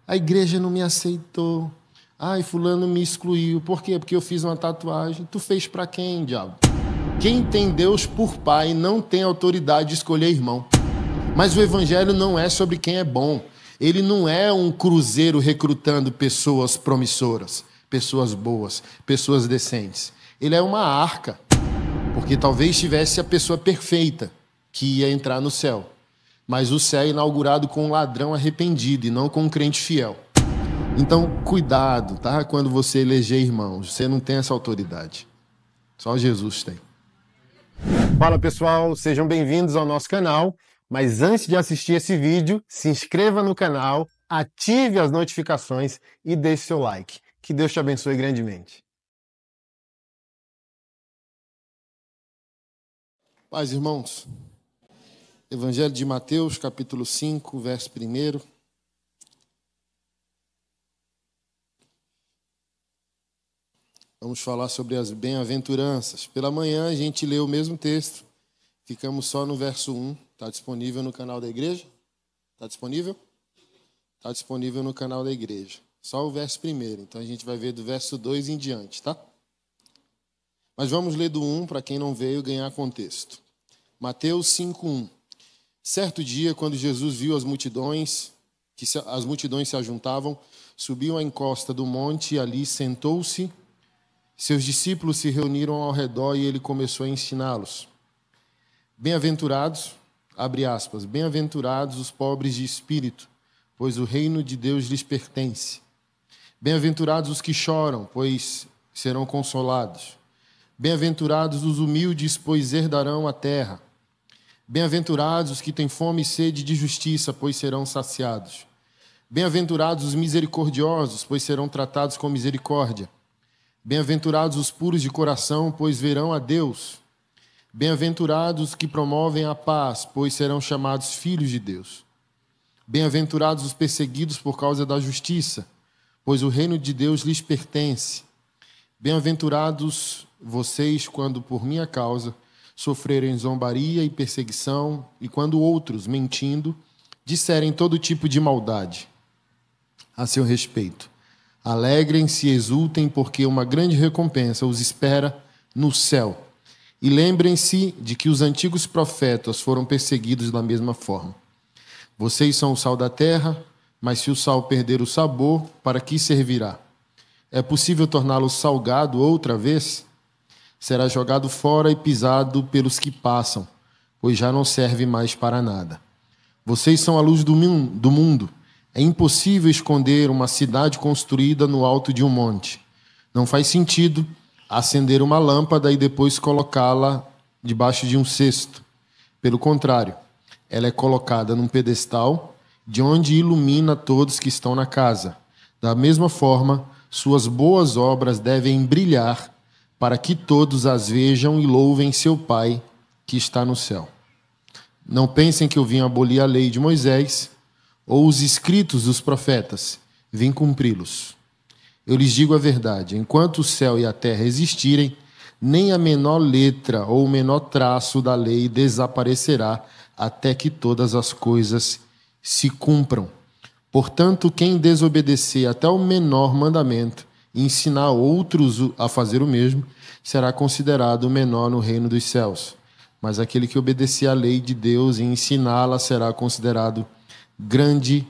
A igreja não me aceitou. Ai, fulano me excluiu. Por quê? Porque eu fiz uma tatuagem. Tu fez para quem, diabo? Quem tem Deus por pai não tem autoridade de escolher irmão. Mas o evangelho não é sobre quem é bom. Ele não é um cruzeiro recrutando pessoas promissoras, pessoas boas, pessoas decentes. Ele é uma arca, porque talvez tivesse a pessoa perfeita que ia entrar no céu. Mas o céu é inaugurado com um ladrão arrependido e não com um crente fiel. Então, cuidado, tá? Quando você eleger irmãos, você não tem essa autoridade. Só Jesus tem. Fala, pessoal, sejam bem-vindos ao nosso canal. Mas antes de assistir esse vídeo, se inscreva no canal, ative as notificações e deixe seu like. Que Deus te abençoe grandemente. Paz, irmãos. Evangelho de Mateus, capítulo 5, verso 1. Vamos falar sobre as bem-aventuranças. Pela manhã a gente leu o mesmo texto. Ficamos só no verso 1. Está disponível no canal da igreja? Está disponível? Está disponível no canal da igreja. Só o verso 1. Então a gente vai ver do verso 2 em diante, tá? Mas vamos ler do 1 para quem não veio ganhar contexto. Mateus 5:1. Certo dia, quando Jesus viu as multidões se ajuntavam, subiu à encosta do monte e ali sentou-se. Seus discípulos se reuniram ao redor e ele começou a ensiná-los. Bem-aventurados, abre aspas, bem-aventurados os pobres de espírito, pois o reino de Deus lhes pertence. Bem-aventurados os que choram, pois serão consolados. Bem-aventurados os humildes, pois herdarão a terra. Bem-aventurados os que têm fome e sede de justiça, pois serão saciados. Bem-aventurados os misericordiosos, pois serão tratados com misericórdia. Bem-aventurados os puros de coração, pois verão a Deus. Bem-aventurados os que promovem a paz, pois serão chamados filhos de Deus. Bem-aventurados os perseguidos por causa da justiça, pois o reino de Deus lhes pertence. Bem-aventurados vocês quando por minha causa sofrerem zombaria e perseguição, e quando outros, mentindo, disserem todo tipo de maldade a seu respeito. Alegrem-se e exultem, porque uma grande recompensa os espera no céu. E lembrem-se de que os antigos profetas foram perseguidos da mesma forma. Vocês são o sal da terra, mas se o sal perder o sabor, para que servirá? É possível torná-lo salgado outra vez? Será jogado fora e pisado pelos que passam, pois já não serve mais para nada. Vocês são a luz do mundo. É impossível esconder uma cidade construída no alto de um monte. Não faz sentido acender uma lâmpada e depois colocá-la debaixo de um cesto. Pelo contrário, ela é colocada num pedestal, de onde ilumina todos que estão na casa. Da mesma forma, suas boas obras devem brilhar, para que todos as vejam e louvem seu Pai que está no céu. Não pensem que eu vim abolir a lei de Moisés ou os escritos dos profetas. Vim cumpri-los. Eu lhes digo a verdade, enquanto o céu e a terra existirem, nem a menor letra ou o menor traço da lei desaparecerá até que todas as coisas se cumpram. Portanto, quem desobedecer até o menor mandamento e ensinar outros a fazer o mesmo, será considerado o menor no reino dos céus. Mas aquele que obedecer à lei de Deus e ensiná-la será considerado grande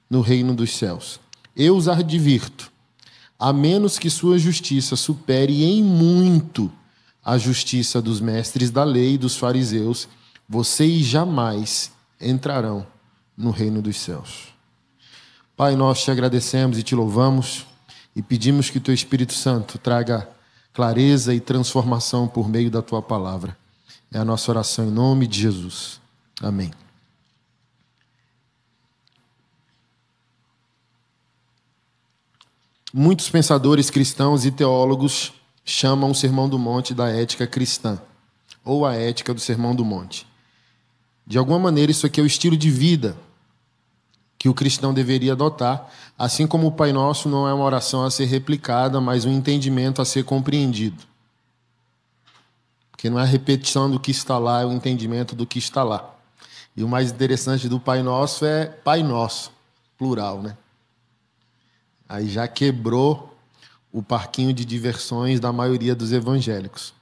no reino dos céus. Eu os advirto, a menos que sua justiça supere em muito a justiça dos mestres da lei e dos fariseus, vocês jamais entrarão no reino dos céus. Pai, nós te agradecemos e te louvamos e pedimos que o teu Espírito Santo traga clareza e transformação por meio da tua palavra. É a nossa oração em nome de Jesus. Amém. Muitos pensadores cristãos e teólogos chamam o Sermão do Monte da ética cristã, ou a ética do Sermão do Monte. De alguma maneira, isso aqui é o estilo de vida que o cristão deveria adotar, assim como o Pai Nosso não é uma oração a ser replicada, mas um entendimento a ser compreendido. Porque não é a repetição do que está lá, é o entendimento do que está lá. E o mais interessante do Pai Nosso é Pai Nosso, plural, né? Aí já quebrou o parquinho de diversões da maioria dos evangélicos.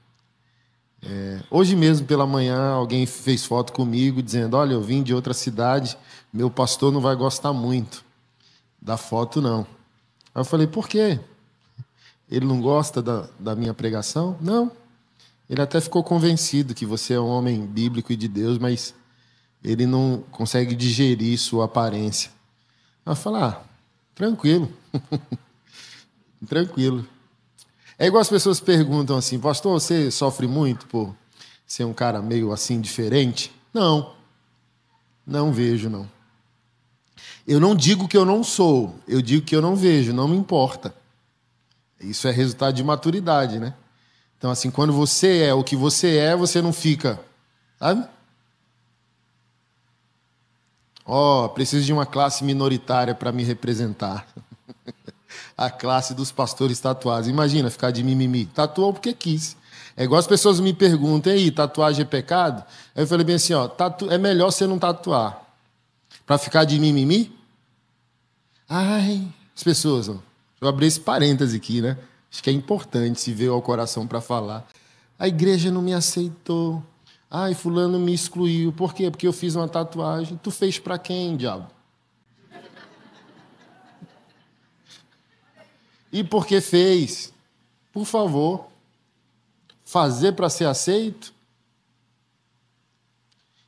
Hoje mesmo, pela manhã, alguém fez foto comigo dizendo: olha, eu vim de outra cidade, meu pastor não vai gostar muito da foto, não. Aí eu falei: por quê? Ele não gosta da minha pregação? Não. Ele até ficou convencido que você é um homem bíblico e de Deus, mas ele não consegue digerir sua aparência. Aí eu falei: tranquilo. Tranquilo. É igual as pessoas perguntam assim: pastor, você sofre muito por ser um cara meio assim diferente? Não. Não vejo, não. Eu não digo que eu não sou, eu digo que eu não vejo, não me importa. Isso é resultado de maturidade, né? Então, assim, quando você é o que você não fica, sabe? Preciso de uma classe minoritária para me representar. A classe dos pastores tatuados. Imagina ficar de mimimi. Tatuou porque quis. É igual as pessoas me perguntam: e aí, tatuagem é pecado? Aí eu falei bem assim: é melhor você não tatuar. Para ficar de mimimi? Ai, as pessoas, eu abri esse parêntese aqui, né? Acho que é importante se veio ao coração para falar. A igreja não me aceitou. Ai, fulano me excluiu. Por quê? Porque eu fiz uma tatuagem. Tu fez para quem, diabo? E por que fez? Por favor. Fazer para ser aceito?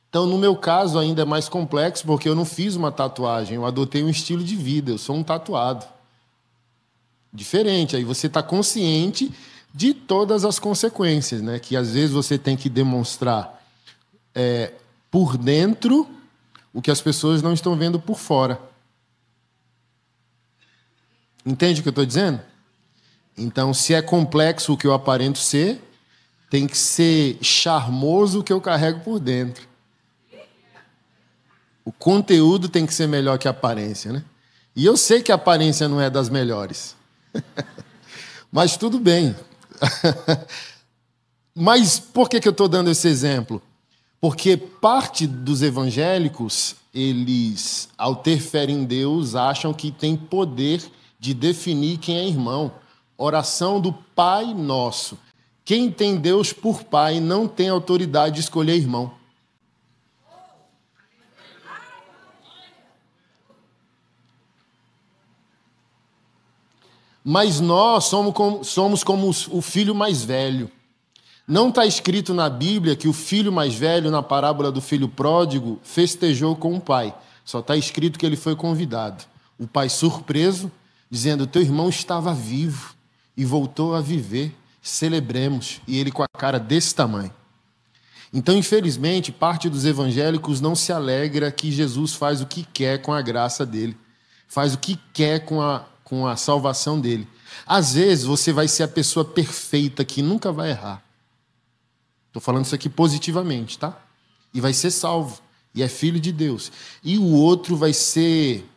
Então, no meu caso, ainda é mais complexo, porque eu não fiz uma tatuagem, eu adotei um estilo de vida, eu sou um tatuado. Diferente, aí você está consciente de todas as consequências, né? Que às vezes você tem que demonstrar por dentro o que as pessoas não estão vendo por fora. Entende o que eu estou dizendo? Então, se é complexo o que eu aparento ser, tem que ser charmoso o que eu carrego por dentro. O conteúdo tem que ser melhor que a aparência, né? E eu sei que a aparência não é das melhores. Mas tudo bem. Mas por que eu estou dando esse exemplo? Porque parte dos evangélicos, eles, ao ter fé em Deus, acham que tem poder de definir quem é irmão. Oração do Pai Nosso. Quem tem Deus por Pai não tem autoridade de escolher irmão. Mas nós somos como o filho mais velho. Não está escrito na Bíblia que o filho mais velho, na parábola do filho pródigo, festejou com o pai. Só está escrito que ele foi convidado. O pai surpreso, dizendo: teu irmão estava vivo e voltou a viver. Celebremos. E ele com a cara desse tamanho. Então, infelizmente, parte dos evangélicos não se alegra que Jesus faz o que quer com a graça dele. Faz o que quer com a salvação dele. Às vezes, você vai ser a pessoa perfeita que nunca vai errar. Estou falando isso aqui positivamente, tá? E vai ser salvo. E é filho de Deus. E o outro vai ser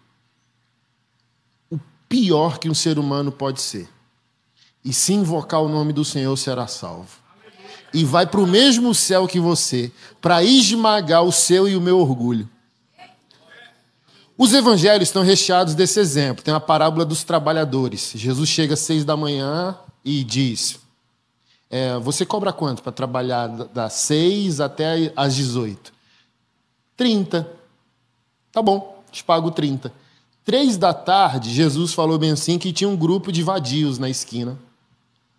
o pior que um ser humano pode ser. E se invocar o nome do Senhor, será salvo. E vai para o mesmo céu que você, para esmagar o seu e o meu orgulho. Os evangelhos estão recheados desse exemplo. Tem a parábola dos trabalhadores. Jesus chega às 6 da manhã e diz: você cobra quanto para trabalhar das 6 até às 18? 30. Tá bom, te pago 30. 3 da tarde, Jesus falou bem assim que tinha um grupo de vadios na esquina,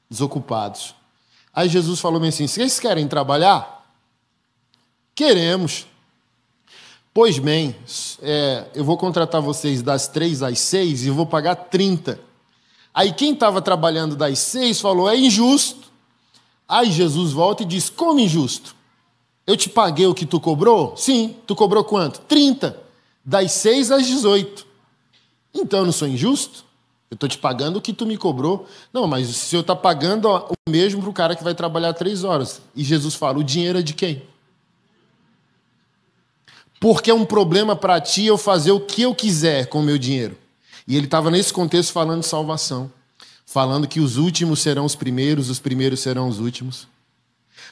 desocupados. Aí Jesus falou bem assim: vocês querem trabalhar? Queremos. Pois bem, eu vou contratar vocês das 3 às 6 e vou pagar 30. Aí quem estava trabalhando das 6 falou: é injusto. Aí Jesus volta e diz: como injusto? Eu te paguei o que tu cobrou? Sim. Tu cobrou quanto? 30. Das 6 às 18. Então eu não sou injusto? Eu estou te pagando o que tu me cobrou. Não, mas o senhor está pagando o mesmo para o cara que vai trabalhar 3 horas. E Jesus fala: o dinheiro é de quem? Porque é um problema para ti eu fazer o que eu quiser com o meu dinheiro. E ele estava nesse contexto falando de salvação. Falando que os últimos serão os primeiros serão os últimos.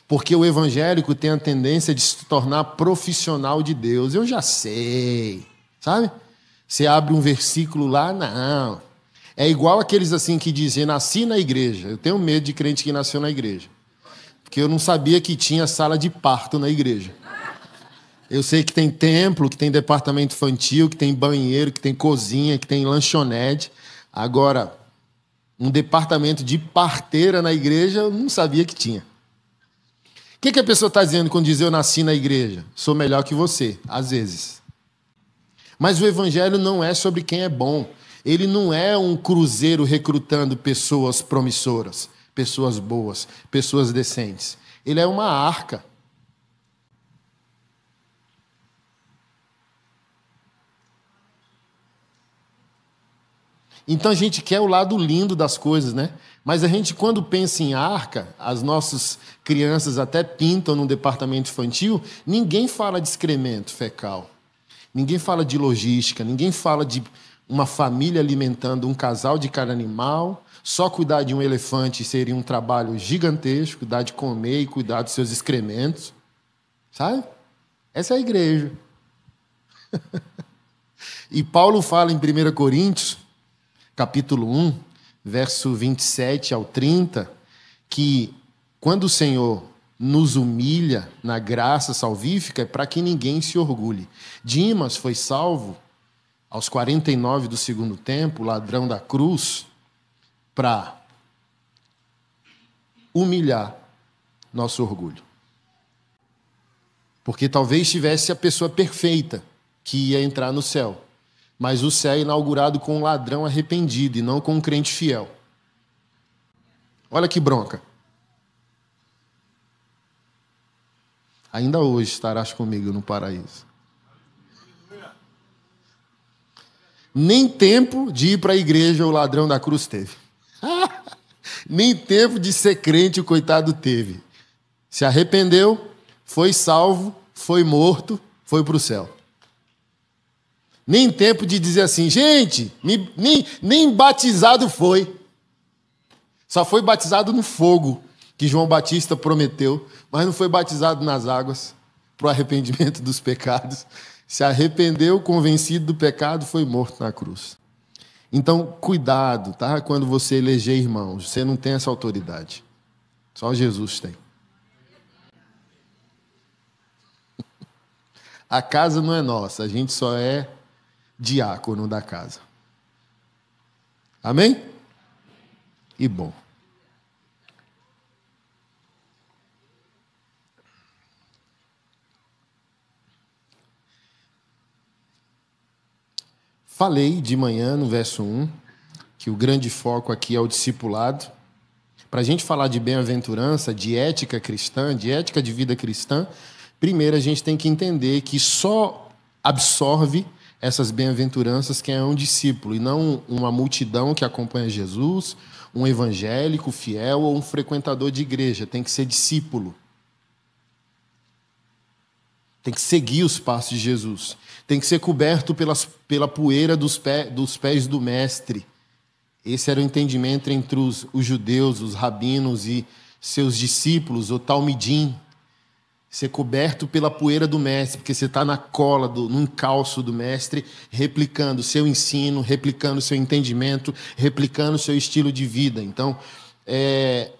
Porque o evangélico tem a tendência de se tornar profissional de Deus. Eu já sei, sabe? Você abre um versículo lá, não. É igual aqueles assim que dizem, nasci na igreja. Eu tenho medo de crente que nasceu na igreja. Porque eu não sabia que tinha sala de parto na igreja. Eu sei que tem templo, que tem departamento infantil, que tem banheiro, que tem cozinha, que tem lanchonete. Agora, um departamento de parteira na igreja, eu não sabia que tinha. O que a pessoa está dizendo quando diz eu nasci na igreja? Sou melhor que você, às vezes. Mas o evangelho não é sobre quem é bom. Ele não é um cruzeiro recrutando pessoas promissoras, pessoas boas, pessoas decentes. Ele é uma arca. Então a gente quer o lado lindo das coisas, né? Mas a gente, quando pensa em arca, as nossas crianças até pintam no departamento infantil, ninguém fala de excremento fecal, ninguém fala de logística, ninguém fala de uma família alimentando um casal de cada animal. Só cuidar de um elefante seria um trabalho gigantesco, cuidar de comer e cuidar dos seus excrementos. Sabe? Essa é a igreja. E Paulo fala em 1 Coríntios, capítulo 1, verso 27 ao 30, que quando o Senhor nos humilha na graça salvífica, é para que ninguém se orgulhe. Dimas foi salvo aos 49 do segundo tempo, ladrão da cruz, para humilhar nosso orgulho. Porque talvez tivesse a pessoa perfeita que ia entrar no céu. Mas o céu é inaugurado com um ladrão arrependido e não com um crente fiel. Olha que bronca. Ainda hoje estarás comigo no paraíso. Nem tempo de ir para a igreja o ladrão da cruz teve. Nem tempo de ser crente o coitado teve. Se arrependeu, foi salvo, foi morto, foi para o céu. Nem tempo de dizer assim, gente, nem batizado foi. Só foi batizado no fogo, que João Batista prometeu, mas não foi batizado nas águas para o arrependimento dos pecados. Se arrependeu, convencido do pecado, foi morto na cruz. Então, cuidado, tá? Quando você eleger irmãos, você não tem essa autoridade. Só Jesus tem. A casa não é nossa, a gente só é diácono da casa. Amém? E bom. Falei de manhã, no verso 1, que o grande foco aqui é o discipulado. Para a gente falar de bem-aventurança, de ética cristã, de ética de vida cristã, primeiro a gente tem que entender que só absorve essas bem-aventuranças quem é um discípulo, e não uma multidão que acompanha Jesus, um evangélico fiel ou um frequentador de igreja. Tem que ser discípulo. Tem que seguir os passos de Jesus. Tem que ser coberto pela poeira dos pés do mestre. Esse era o entendimento entre os judeus, os rabinos e seus discípulos, o talmidim. Ser coberto pela poeira do mestre, porque você está na cola, no encalço do mestre, replicando o seu ensino, replicando o seu entendimento, replicando o seu estilo de vida. Então,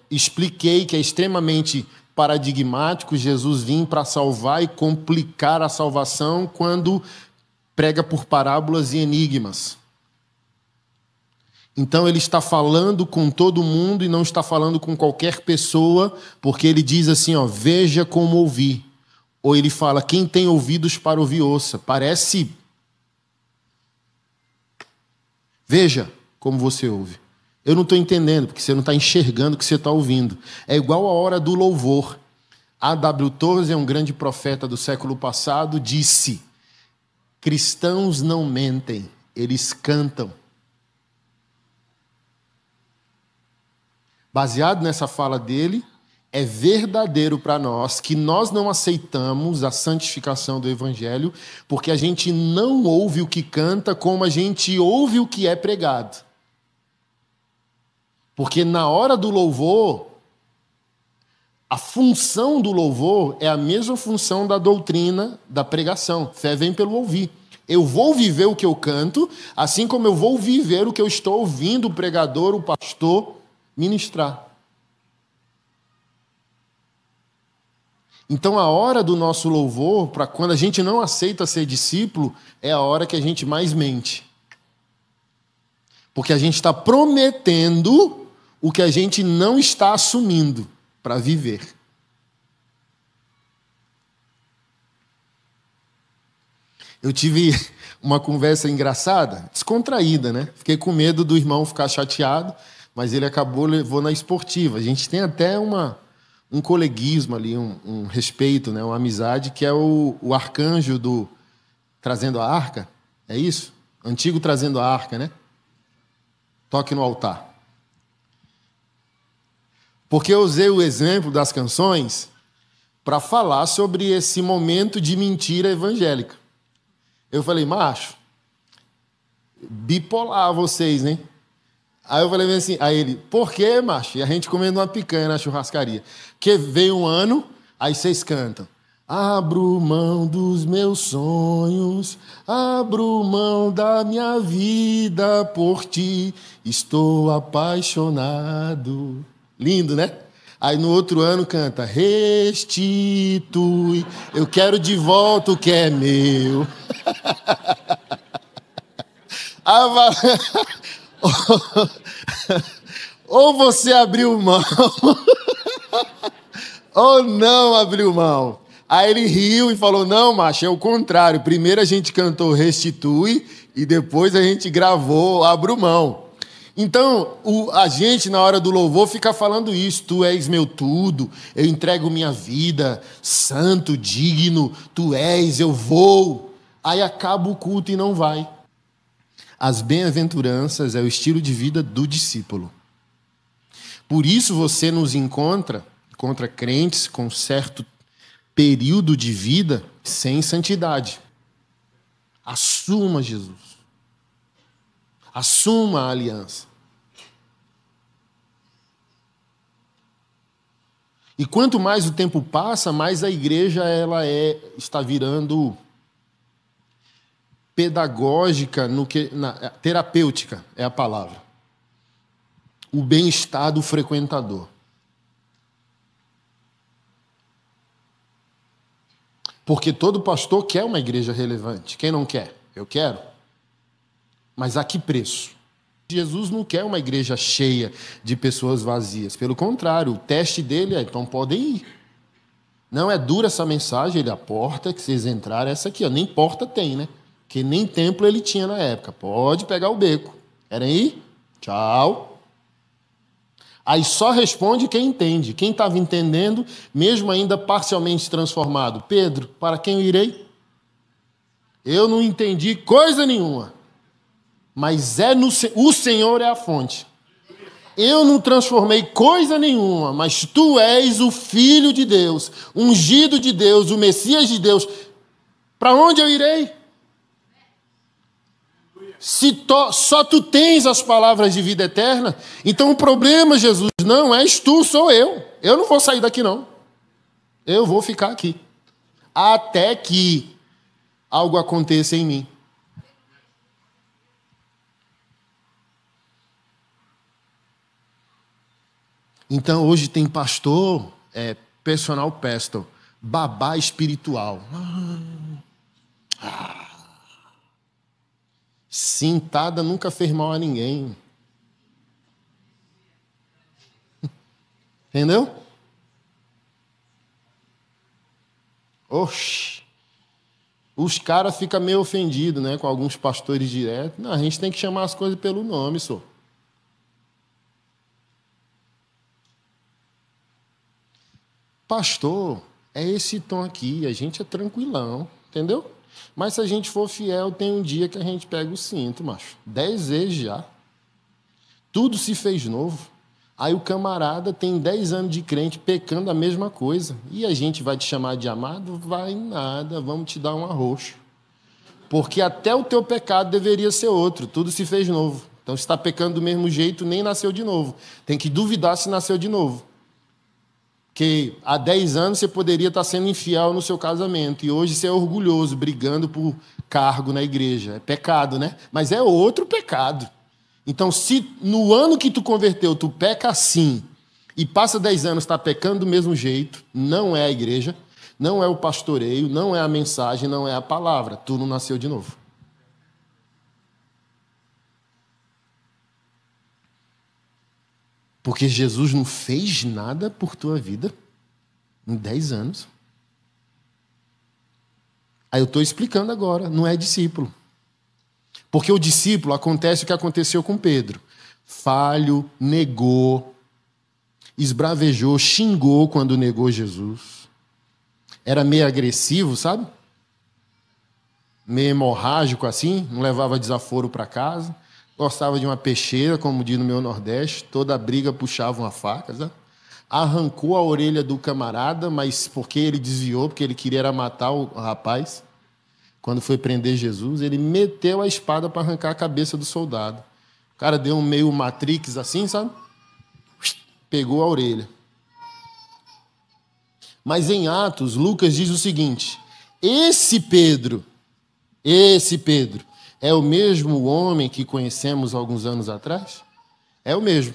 expliquei que é extremamente paradigmático Jesus vir para salvar e complicar a salvação quando prega por parábolas e enigmas. Então ele está falando com todo mundo e não está falando com qualquer pessoa, porque ele diz assim, ó, veja como ouvir. Ou ele fala, quem tem ouvidos para ouvir, ouça. Parece... Veja como você ouve. Eu não estou entendendo, porque você não está enxergando o que você está ouvindo. É igual a hora do louvor. A.W. Tozer, um grande profeta do século passado, disse, cristãos não mentem, eles cantam. Baseado nessa fala dele, é verdadeiro para nós que nós não aceitamos a santificação do Evangelho porque a gente não ouve o que canta como a gente ouve o que é pregado. Porque na hora do louvor, a função do louvor é a mesma função da doutrina da pregação. Fé vem pelo ouvir. Eu vou viver o que eu canto, assim como eu vou viver o que eu estou ouvindo o pregador, o pastor ministrar. Então, a hora do nosso louvor, para quando a gente não aceita ser discípulo, é a hora que a gente mais mente. Porque a gente está prometendo o que a gente não está assumindo para viver. Eu tive uma conversa engraçada, descontraída, né? Fiquei com medo do irmão ficar chateado, mas ele levou na esportiva. A gente tem até um coleguismo ali, um respeito, né? Uma amizade, que é o arcanjo do Trazendo a Arca. É isso? Antigo Trazendo a Arca, né? Toque no altar. Porque eu usei o exemplo das canções para falar sobre esse momento de mentira evangélica. Eu falei, macho, bipolar vocês, né? Aí eu falei assim, aí ele, por quê, macho? E a gente comendo uma picanha na churrascaria. Porque veio um ano, aí vocês cantam. Abro mão dos meus sonhos, abro mão da minha vida por ti, estou apaixonado. Lindo, né? Aí no outro ano canta, restitui, eu quero de volta o que é meu. Ou você abriu mão, ou não abriu mão. Aí ele riu e falou, não, macho, é o contrário. Primeiro a gente cantou restitui e depois a gente gravou abro mão. Então, a gente, na hora do louvor, fica falando isso. Tu és meu tudo, eu entrego minha vida, santo, digno, tu és, eu vou. Aí acaba o culto e não vai. As bem-aventuranças é o estilo de vida do discípulo. Por isso você nos encontra crentes com certo período de vida sem santidade. Assuma Jesus. Assuma a aliança. E quanto mais o tempo passa, mais a igreja está virando pedagógica, terapêutica é a palavra. O bem-estar do frequentador. Porque todo pastor quer uma igreja relevante. Quem não quer? Eu quero. Mas a que preço? Jesus não quer uma igreja cheia de pessoas vazias. Pelo contrário, o teste dele é, então podem ir. Não é dura essa mensagem, a porta que vocês entraram é essa aqui. Ó. Nem porta tem, né? Porque nem templo ele tinha na época. Pode pegar o beco. Querem ir? Tchau. Aí só responde quem entende. Quem estava entendendo, mesmo ainda parcialmente transformado. Pedro, para quem eu irei? Eu não entendi coisa nenhuma. Mas o Senhor é a fonte. Eu não transformei coisa nenhuma, mas tu és o Filho de Deus, ungido de Deus, o Messias de Deus. Para onde eu irei? Se só tu tens as palavras de vida eterna, então o problema, Jesus, não és tu, sou eu. Eu não vou sair daqui, não. Eu vou ficar aqui. Até que algo aconteça em mim. Então, hoje tem pastor, personal pastor, babá espiritual. Cintada nunca fez mal a ninguém. Entendeu? Oxi. Os caras ficam meio ofendidos, né, com alguns pastores direto. Não, a gente tem que chamar as coisas pelo nome, só. Pastor, é esse tom aqui, a gente é tranquilão, entendeu? Mas se a gente for fiel, tem um dia que a gente pega o cinto, macho. 10 vezes já. Tudo se fez novo. Aí o camarada tem 10 anos de crente pecando a mesma coisa. E a gente vai te chamar de amado? Vai nada, vamos te dar um arroxo. Porque até o teu pecado deveria ser outro, tudo se fez novo. Então, se está pecando do mesmo jeito, nem nasceu de novo. Tem que duvidar se nasceu de novo. Que há 10 anos você poderia estar sendo infiel no seu casamento e hoje você é orgulhoso, brigando por cargo na igreja. É pecado, né? Mas é outro pecado. Então, se no ano que tu converteu, tu peca assim, e passa 10 anos, está pecando do mesmo jeito, não é a igreja, não é o pastoreio, não é a mensagem, não é a palavra. Tu não nasceu de novo. Porque Jesus não fez nada por tua vida em 10 anos. Aí eu estou explicando agora, não é discípulo. Porque o discípulo acontece o que aconteceu com Pedro. Falho, negou, esbravejou, xingou quando negou Jesus. Era meio agressivo, sabe? Meio hemorrágico assim, não levava desaforo para casa. Gostava de uma peixeira, como diz no meu Nordeste. Toda briga puxava uma faca, sabe? Arrancou a orelha do camarada, mas porque ele desviou, porque ele queria era matar o rapaz. Quando foi prender Jesus, ele meteu a espada para arrancar a cabeça do soldado. O cara deu um meio Matrix assim, sabe? Pegou a orelha. Mas em Atos, Lucas diz o seguinte: esse Pedro, é o mesmo homem que conhecemos alguns anos atrás? É o mesmo.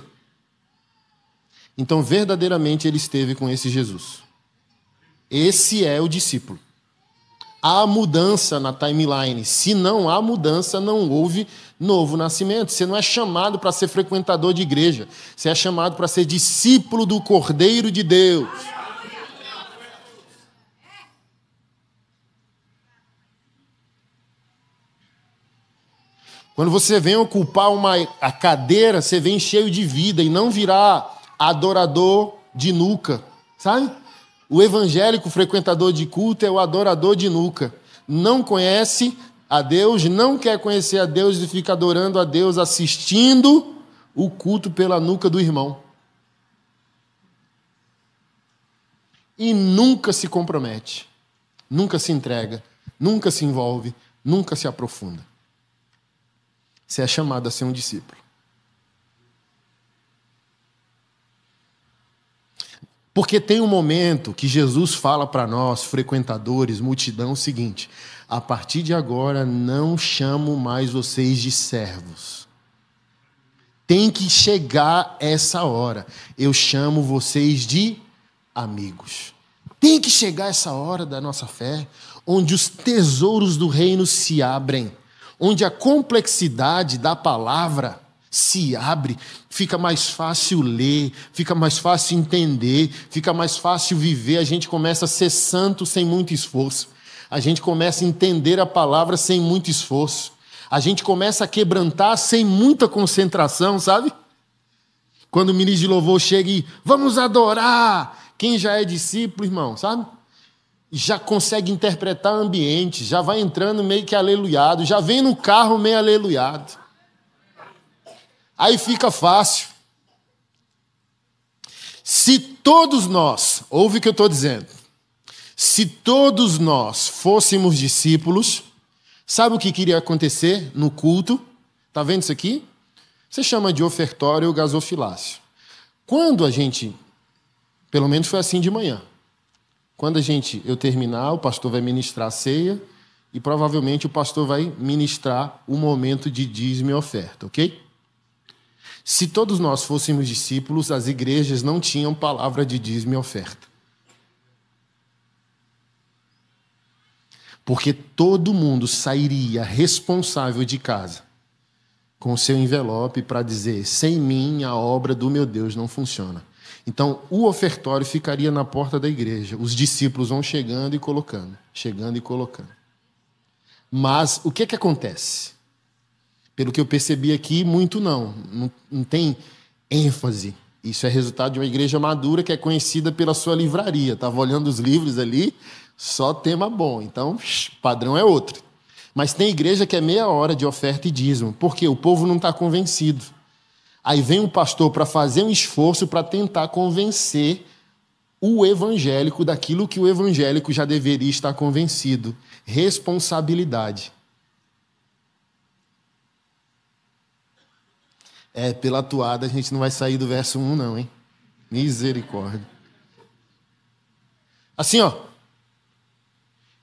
Então, verdadeiramente, ele esteve com esse Jesus. Esse é o discípulo. Há mudança na timeline. Se não há mudança, não houve novo nascimento. Você não é chamado para ser frequentador de igreja. Você é chamado para ser discípulo do Cordeiro de Deus. Quando você vem ocupar a cadeira, você vem cheio de vida e não virar adorador de nuca, sabe? O evangélico frequentador de culto é o adorador de nuca. Não conhece a Deus, não quer conhecer a Deus e fica adorando a Deus assistindo o culto pela nuca do irmão. E nunca se compromete, nunca se entrega, nunca se envolve, nunca se aprofunda. Você é chamado a ser um discípulo. Porque tem um momento que Jesus fala para nós, frequentadores, multidão, o seguinte: a partir de agora não chamo mais vocês de servos. Tem que chegar essa hora. Eu chamo vocês de amigos. Tem que chegar essa hora da nossa fé, onde os tesouros do reino se abrem, onde a complexidade da palavra se abre, fica mais fácil ler, fica mais fácil entender, fica mais fácil viver, a gente começa a ser santo sem muito esforço, a gente começa a entender a palavra sem muito esforço, a gente começa a quebrantar sem muita concentração, sabe? Quando o ministro de louvor chega e vamos adorar, quem já é discípulo, irmão, sabe? Já consegue interpretar ambiente, já vai entrando meio que aleluiado, já vem no carro meio aleluiado. Aí fica fácil. Se todos nós, ouve o que eu estou dizendo, se todos nós fôssemos discípulos, sabe o que queria acontecer no culto? Está vendo isso aqui? Você chama de ofertório ou gasofilácio. Quando a gente, pelo menos foi assim de manhã, quando eu terminar, o pastor vai ministrar a ceia e provavelmente o pastor vai ministrar o momento de dízimo e oferta, ok? Se todos nós fôssemos discípulos, as igrejas não tinham palavra de dízimo e oferta. Porque todo mundo sairia responsável de casa com o seu envelope para dizer: sem mim a obra do meu Deus não funciona. Então, o ofertório ficaria na porta da igreja. Os discípulos vão chegando e colocando, chegando e colocando. Mas o que acontece? Pelo que eu percebi aqui, muito não tem ênfase. Isso é resultado de uma igreja madura que é conhecida pela sua livraria. Estava olhando os livros ali, só tema bom. Então, o padrão é outro. Mas tem igreja que é meia hora de oferta e dízimo, porque o povo não está convencido. Aí vem um pastor para fazer um esforço para tentar convencer o evangélico daquilo que o evangélico já deveria estar convencido. Responsabilidade. Pela toada a gente não vai sair do verso 1 não, hein? Misericórdia. Assim, ó.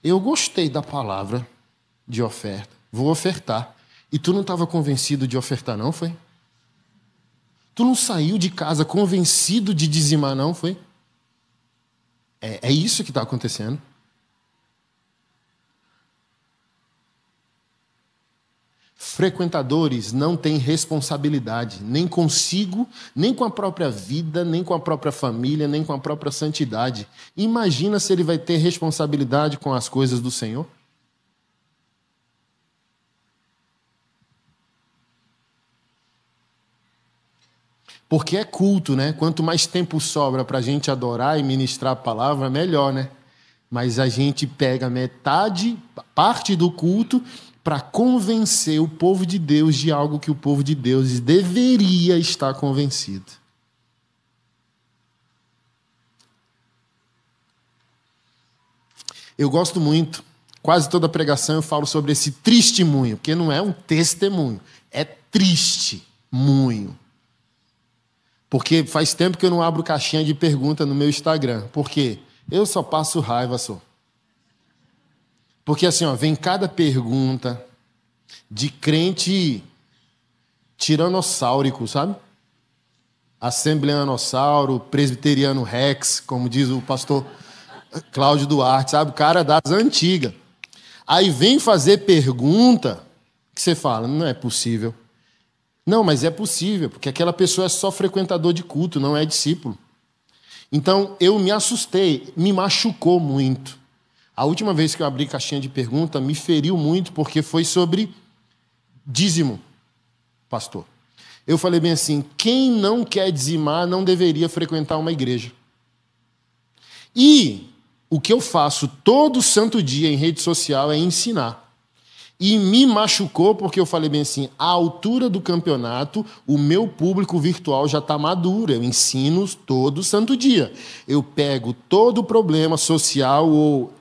Eu gostei da palavra, de oferta. Vou ofertar. E tu não estava convencido de ofertar, não, foi? Tu não saiu de casa convencido de dizimar, não, foi? É isso que está acontecendo. Frequentadores não têm responsabilidade, nem consigo, nem com a própria vida, nem com a própria família, nem com a própria santidade. Imagina se ele vai ter responsabilidade com as coisas do Senhor. Porque é culto, né? Quanto mais tempo sobra para a gente adorar e ministrar a palavra, melhor, né? Mas a gente pega metade, parte do culto, para convencer o povo de Deus de algo que o povo de Deus deveria estar convencido. Eu gosto muito, quase toda pregação eu falo sobre esse testemunho, porque não é um testemunho, é testemunho. Porque faz tempo que eu não abro caixinha de pergunta no meu Instagram. Por quê? Eu só passo raiva, só. Porque assim, ó, vem cada pergunta de crente tiranossáurico, sabe? Assembleanossauro, presbiteriano rex, como diz o pastor Cláudio Duarte, sabe? O cara das antigas. Aí vem fazer pergunta que você fala, não é possível. Não, mas é possível, porque aquela pessoa é só frequentador de culto, não é discípulo. Então, eu me assustei, me machucou muito. A última vez que eu abri caixinha de pergunta, me feriu muito, porque foi sobre dízimo, pastor. Eu falei bem assim, quem não quer dizimar não deveria frequentar uma igreja. E o que eu faço todo santo dia em rede social é ensinar. E me machucou porque eu falei bem assim, à altura do campeonato, o meu público virtual já está maduro. Eu ensino todo santo dia. Eu pego todo o problema social ou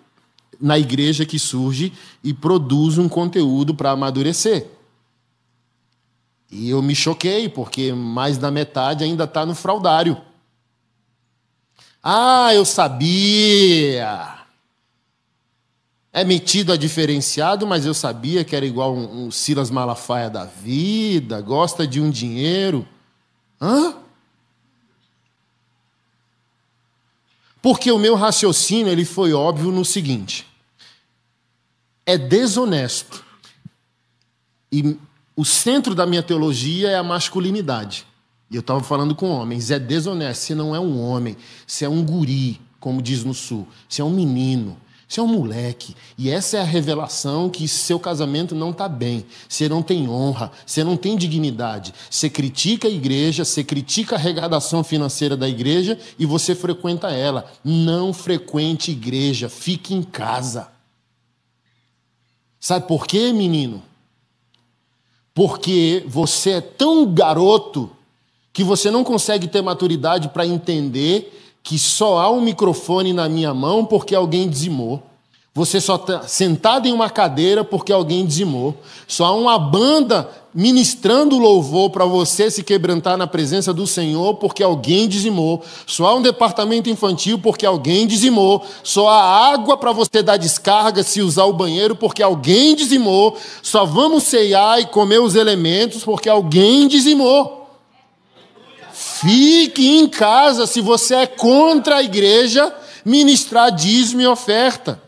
na igreja que surge e produzo um conteúdo para amadurecer. E eu me choquei, porque mais da metade ainda está no fraudário. Ah, eu sabia! É metido a diferenciado, mas eu sabia que era igual um Silas Malafaia da vida, gosta de um dinheiro. Hã? Porque o meu raciocínio ele foi óbvio no seguinte. É desonesto. E o centro da minha teologia é a masculinidade. E eu estava falando com homens. É desonesto. Você não é um homem, você é um guri, como diz no Sul. Você é um menino. Você é um moleque, e essa é a revelação que seu casamento não está bem. Você não tem honra, você não tem dignidade. Você critica a igreja, você critica a arrecadação financeira da igreja e você frequenta ela. Não frequente igreja, fique em casa. Sabe por quê, menino? Porque você é tão garoto que você não consegue ter maturidade para entender que só há um microfone na minha mão porque alguém dizimou. Você só está sentado em uma cadeira porque alguém dizimou. Só há uma banda ministrando louvor para você se quebrantar na presença do Senhor porque alguém dizimou. Só há um departamento infantil porque alguém dizimou. Só há água para você dar descarga se usar o banheiro porque alguém dizimou. Só vamos ceiar e comer os elementos porque alguém dizimou. Fique em casa se você é contra a igreja ministrar dízimo e oferta.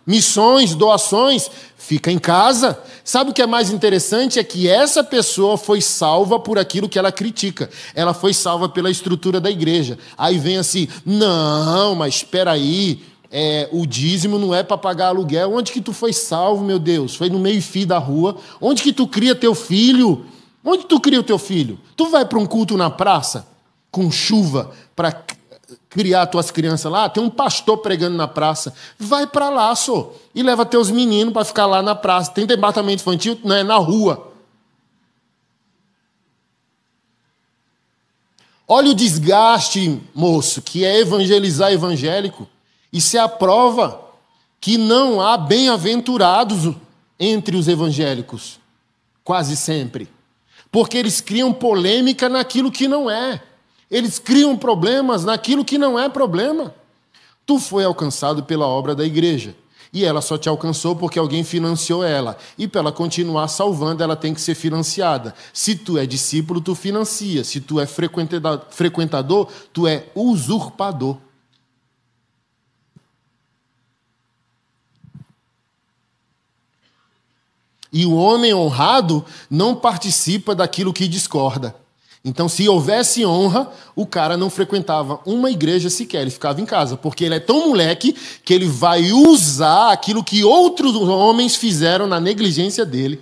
Missões, doações, fica em casa. Sabe o que é mais interessante? É que essa pessoa foi salva por aquilo que ela critica. Ela foi salva pela estrutura da igreja. Aí vem assim, não, mas espera aí, o dízimo não é para pagar aluguel. Onde que tu foi salvo, meu Deus? Foi no meio-fio da rua. Onde que tu cria teu filho? Onde tu cria o teu filho? Tu vai para um culto na praça, com chuva, para criar tuas crianças lá? Tem um pastor pregando na praça. Vai para lá, só. E leva teus meninos para ficar lá na praça. Tem departamento infantil? Não, é na rua. Olha o desgaste, moço, que é evangelizar evangélico. Isso é a prova que não há bem-aventurados entre os evangélicos. Quase sempre. Porque eles criam polêmica naquilo que não é. Eles criam problemas naquilo que não é problema. Tu foi alcançado pela obra da igreja. E ela só te alcançou porque alguém financiou ela. E para ela continuar salvando, ela tem que ser financiada. Se tu é discípulo, tu financia. Se tu é frequentador, tu é usurpador. E o homem honrado não participa daquilo que discorda. Então, se houvesse honra, o cara não frequentava uma igreja sequer, ele ficava em casa, porque ele é tão moleque que ele vai usar aquilo que outros homens fizeram na negligência dele.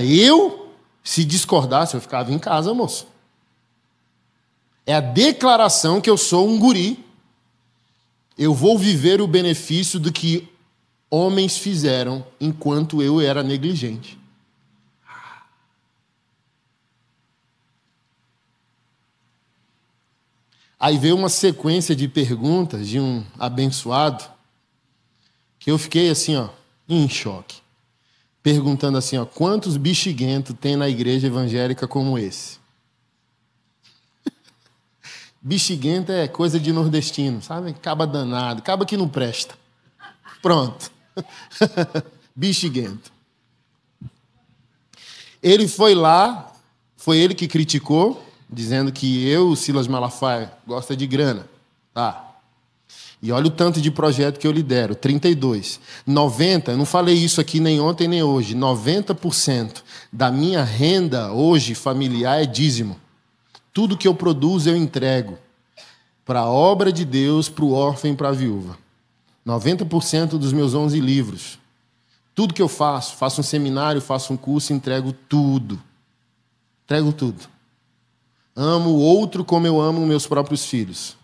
Eu, se discordasse, eu ficava em casa, moço. É a declaração que eu sou um guri. Eu vou viver o benefício do que homens fizeram enquanto eu era negligente. Aí veio uma sequência de perguntas de um abençoado que eu fiquei assim, em choque. Perguntando assim, quantos bexiguentos tem na igreja evangélica como esse? Bexiguento é coisa de nordestino, sabe? Caba danado, caba que não presta. Pronto. Bexiguento. Ele foi lá, foi ele que criticou, dizendo que o Silas Malafaia, gosta de grana. Tá. E olha o tanto de projeto que eu lidero, 32. 90, eu não falei isso aqui nem ontem nem hoje, 90% da minha renda hoje familiar é dízimo. Tudo que eu produzo eu entrego para a obra de Deus, para o órfão e para a viúva. 90% dos meus 11 livros. Tudo que eu faço um seminário, faço um curso, entrego tudo. Entrego tudo. Amo o outro como eu amo meus próprios filhos.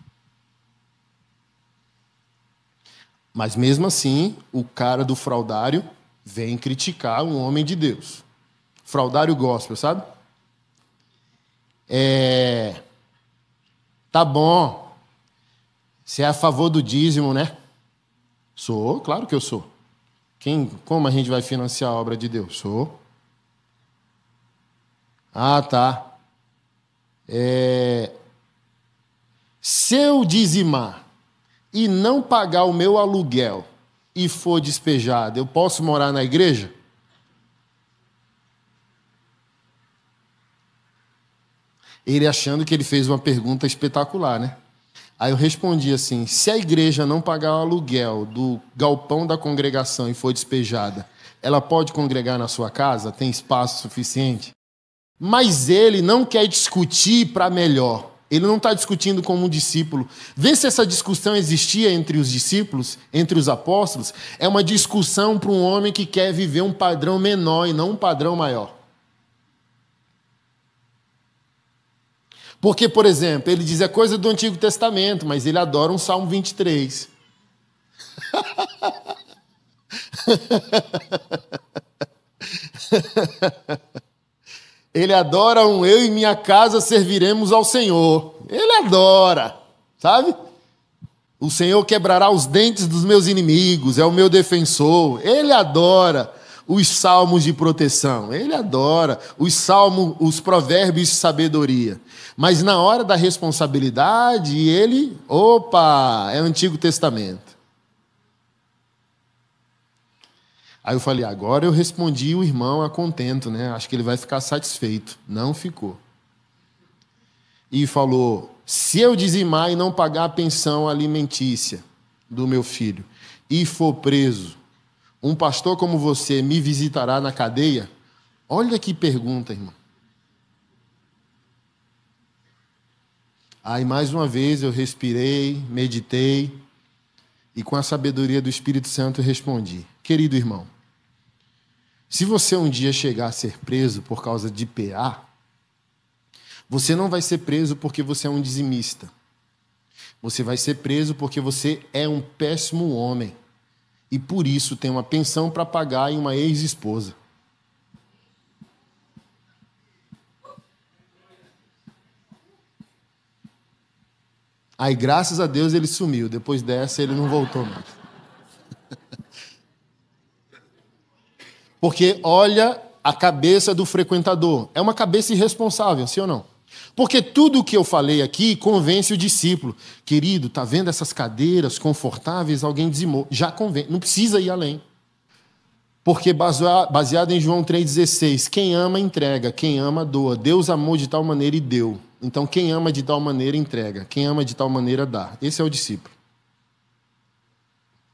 Mas mesmo assim, o cara do fraudário vem criticar um homem de Deus. Fraudário gospel, sabe? Tá bom. Você é a favor do dízimo, né? Sou, claro que eu sou. Como a gente vai financiar a obra de Deus? Sou. Ah, tá. Se eu dizimar e não pagar o meu aluguel e for despejado, eu posso morar na igreja? Ele achando que ele fez uma pergunta espetacular, né? Aí eu respondi assim, se a igreja não pagar o aluguel do galpão da congregação e for despejada, ela pode congregar na sua casa? Tem espaço suficiente? Mas ele não quer discutir para melhor. Ele não está discutindo como um discípulo. Vê se essa discussão existia entre os discípulos, entre os apóstolos. É uma discussão para um homem que quer viver um padrão menor e não um padrão maior. Porque, por exemplo, ele diz coisa do Antigo Testamento, mas ele adora um Salmo 23. Ele adora um eu e minha casa serviremos ao Senhor. Ele adora, sabe? O Senhor quebrará os dentes dos meus inimigos, é o meu defensor. Ele adora os salmos de proteção. Ele adora os salmos, os provérbios de sabedoria. Mas na hora da responsabilidade, ele, é Antigo Testamento. Aí eu falei, agora eu respondi o irmão a contento, né? Acho que ele vai ficar satisfeito. Não ficou. E falou, se eu dizimar e não pagar a pensão alimentícia do meu filho e for preso, um pastor como você me visitará na cadeia? Olha que pergunta, irmão. Aí mais uma vez eu respirei, meditei e com a sabedoria do Espírito Santo respondi, querido irmão, se você um dia chegar a ser preso por causa de PA, você não vai ser preso porque você é um dizimista. Você vai ser preso porque você é um péssimo homem. E por isso tem uma pensão para pagar em uma ex-esposa. Aí, graças a Deus, ele sumiu. Depois dessa, ele não voltou mais. Porque olha a cabeça do frequentador. É uma cabeça irresponsável, sim ou não? Porque tudo o que eu falei aqui convence o discípulo. Querido, está vendo essas cadeiras confortáveis? Alguém dizimou. Já convence, não precisa ir além. Porque baseado em João 3,16, quem ama, entrega. Quem ama, doa. Deus amou de tal maneira e deu. Então, quem ama de tal maneira, entrega. Quem ama de tal maneira, dá. Esse é o discípulo.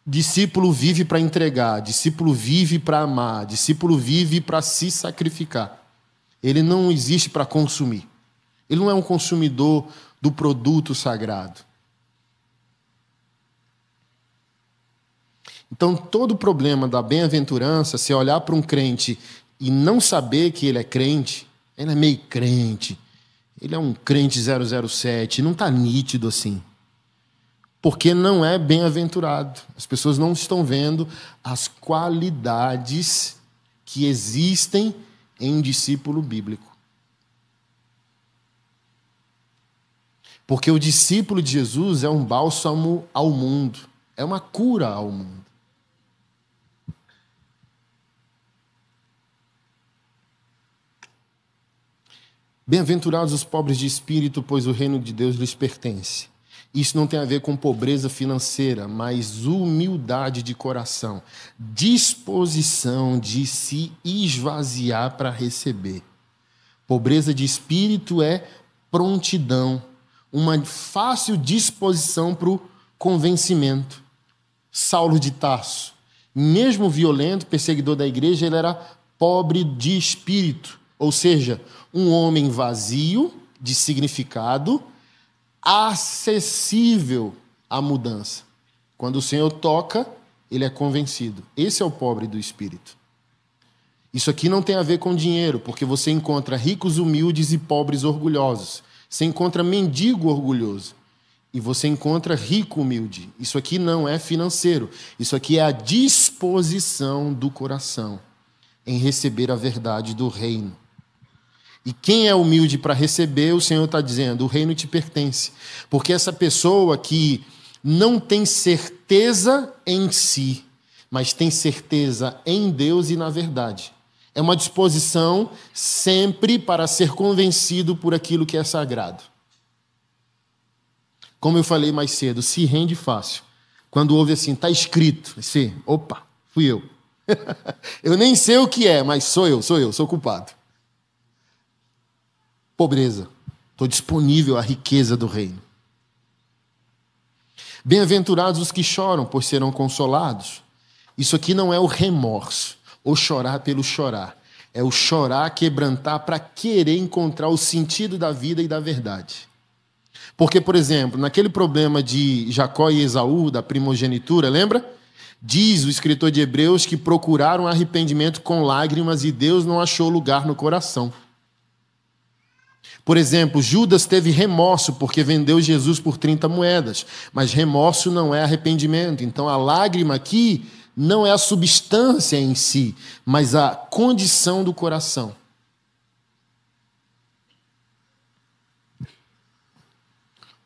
Discípulo vive para entregar. Discípulo vive para amar. Discípulo vive para se sacrificar. Ele não existe para consumir. Ele não é um consumidor do produto sagrado. Então, todo o problema da bem-aventurança, se olhar para um crente e não saber que ele é crente, ele é meio crente, ele é um crente 007, não está nítido assim. Porque não é bem-aventurado. As pessoas não estão vendo as qualidades que existem em um discípulo bíblico. Porque o discípulo de Jesus é um bálsamo ao mundo, é uma cura ao mundo. Bem-aventurados os pobres de espírito, pois o reino de Deus lhes pertence. Isso não tem a ver com pobreza financeira, mas humildade de coração, disposição de se esvaziar para receber. Pobreza de espírito é prontidão, uma fácil disposição para o convencimento. Saulo de Tarso, mesmo violento, perseguidor da igreja, ele era pobre de espírito, ou seja, um homem vazio de significado, acessível à mudança. Quando o Senhor toca, ele é convencido. Esse é o pobre do espírito. Isso aqui não tem a ver com dinheiro, porque você encontra ricos humildes e pobres orgulhosos. Você encontra mendigo orgulhoso e você encontra rico humilde. Isso aqui não é financeiro. Isso aqui é a disposição do coração em receber a verdade do reino. E quem é humilde para receber, o Senhor está dizendo, o reino te pertence. Porque essa pessoa que não tem certeza em si, mas tem certeza em Deus e na verdade. É uma disposição sempre para ser convencido por aquilo que é sagrado. Como eu falei mais cedo, se rende fácil. Quando ouve assim, está escrito, você, opa, fui eu. Eu nem sei o que é, mas sou eu, sou culpado. Pobreza. Estou disponível à riqueza do reino. Bem-aventurados os que choram, pois serão consolados. Isso aqui não é o remorso, ou chorar pelo chorar. É o chorar, quebrantar para querer encontrar o sentido da vida e da verdade. Porque, por exemplo, naquele problema de Jacó e Esaú, da primogenitura, lembra? Diz o escritor de Hebreus que procuraram arrependimento com lágrimas e Deus não achou lugar no coração. Por exemplo, Judas teve remorso porque vendeu Jesus por 30 moedas, mas remorso não é arrependimento. Então a lágrima aqui não é a substância em si, mas a condição do coração.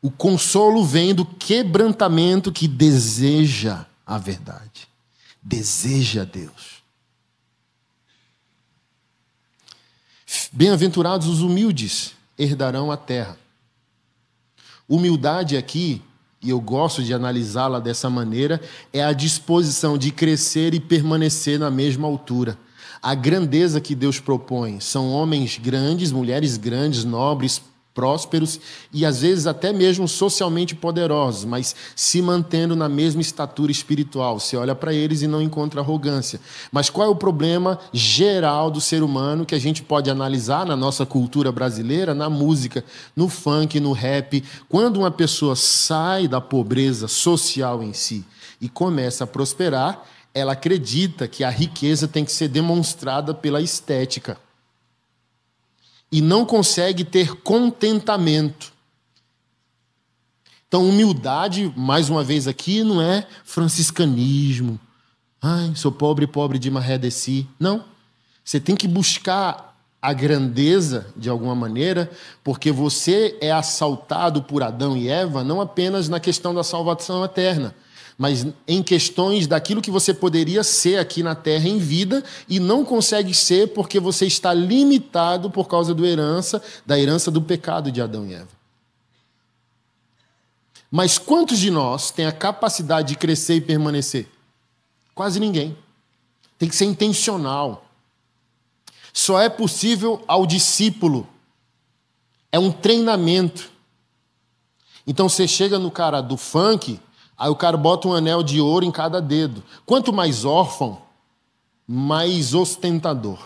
O consolo vem do quebrantamento que deseja a verdade, deseja Deus. Bem-aventurados os humildes, herdarão a terra. Humildade aqui, e eu gosto de analisá-la dessa maneira, é a disposição de crescer e permanecer na mesma altura. A grandeza que Deus propõe são homens grandes, mulheres grandes, nobres, prósperos e às vezes até mesmo socialmente poderosos, mas se mantendo na mesma estatura espiritual. Você olha para eles e não encontra arrogância. Mas qual é o problema geral do ser humano que a gente pode analisar na nossa cultura brasileira, na música, no funk, no rap? Quando uma pessoa sai da pobreza social em si e começa a prosperar, ela acredita que a riqueza tem que ser demonstrada pela estética. E não consegue ter contentamento. Então, humildade, mais uma vez aqui, não é franciscanismo. Ai, sou pobre, pobre de maré desci. Não. Você tem que buscar a grandeza, de alguma maneira, porque você é assaltado por Adão e Eva, não apenas na questão da salvação eterna, mas em questões daquilo que você poderia ser aqui na terra em vida e não consegue ser porque você está limitado por causa da herança do pecado de Adão e Eva. Mas quantos de nós têm a capacidade de crescer e permanecer? Quase ninguém. Tem que ser intencional. Só é possível ao discípulo. É um treinamento. Então você chega no cara do funk, aí o cara bota um anel de ouro em cada dedo. Quanto mais órfão, mais ostentador.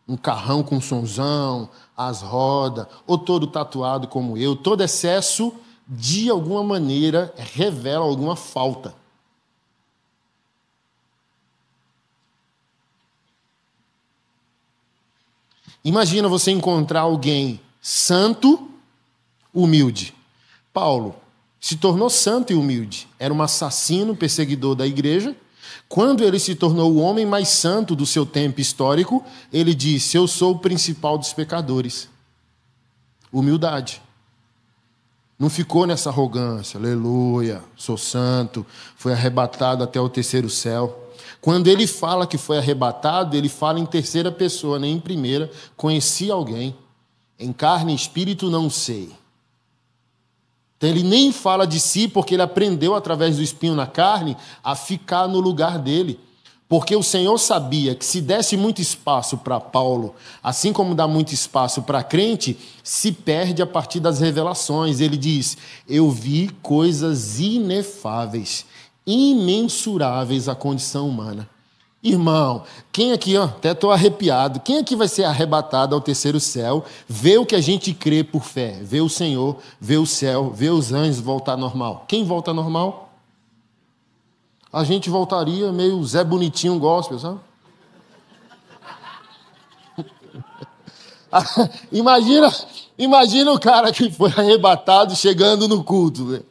Um carrão com sonzão, as rodas, ou todo tatuado como eu. Todo excesso, de alguma maneira, revela alguma falta. Imagina você encontrar alguém santo, humilde. Paulo se tornou santo e humilde. Era um assassino, perseguidor da igreja. Quando ele se tornou o homem mais santo do seu tempo histórico, ele disse: eu sou o principal dos pecadores. Humildade. Não ficou nessa arrogância, aleluia, sou santo, foi arrebatado até o terceiro céu. Quando ele fala que foi arrebatado, ele fala em terceira pessoa, nem em primeira. Conheci alguém, em carne e espírito não sei. Então ele nem fala de si, porque ele aprendeu através do espinho na carne a ficar no lugar dele. Porque o Senhor sabia que se desse muito espaço para Paulo, assim como dá muito espaço para crente, se perde a partir das revelações. Ele diz: eu vi coisas inefáveis, imensuráveis à condição humana. Irmão, quem aqui, até estou arrepiado, quem aqui vai ser arrebatado ao terceiro céu, vê o que a gente crê por fé, vê o Senhor, vê o céu, vê os anjos voltar normal? Quem volta normal? A gente voltaria meio Zé Bonitinho gospel, sabe? Imagina o cara que foi arrebatado chegando no culto. Né?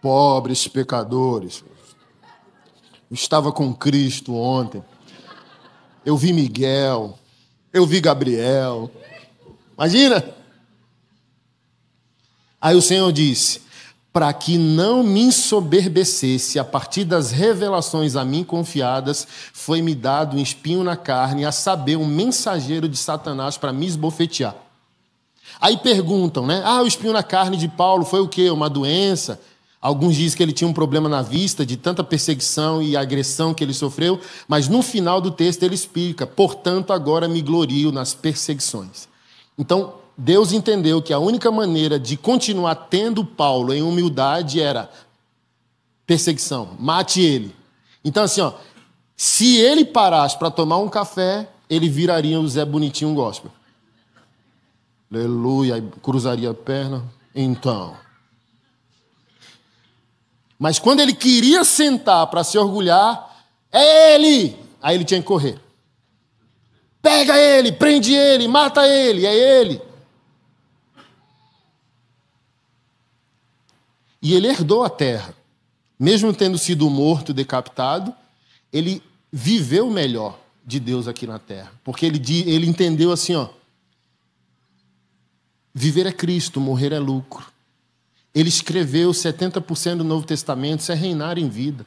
Pobres pecadores. Eu estava com Cristo ontem. Eu vi Miguel. Eu vi Gabriel. Imagina. Aí o Senhor disse: para que não me ensoberbecesse, a partir das revelações a mim confiadas, foi-me dado um espinho na carne, a saber, um mensageiro de Satanás para me esbofetear. Aí perguntam, né? O espinho na carne de Paulo foi o quê? Uma doença? Alguns dizem que ele tinha um problema na vista, de tanta perseguição e agressão que ele sofreu, mas no final do texto ele explica: portanto, agora me glorio nas perseguições. Então, Deus entendeu que a única maneira de continuar tendo Paulo em humildade era perseguição. Mate ele. Então, assim, se ele parasse para tomar um café, ele viraria o Zé Bonitinho gospel. Aleluia, cruzaria a perna. Então. Mas quando ele queria sentar para se orgulhar, é ele! Aí ele tinha que correr. Pega ele, prende ele, mata ele, é ele. E ele herdou a terra. Mesmo tendo sido morto, decapitado, ele viveu melhor de Deus aqui na terra. Porque ele entendeu assim, viver é Cristo, morrer é lucro. Ele escreveu 70% do Novo Testamento, isso é reinar em vida.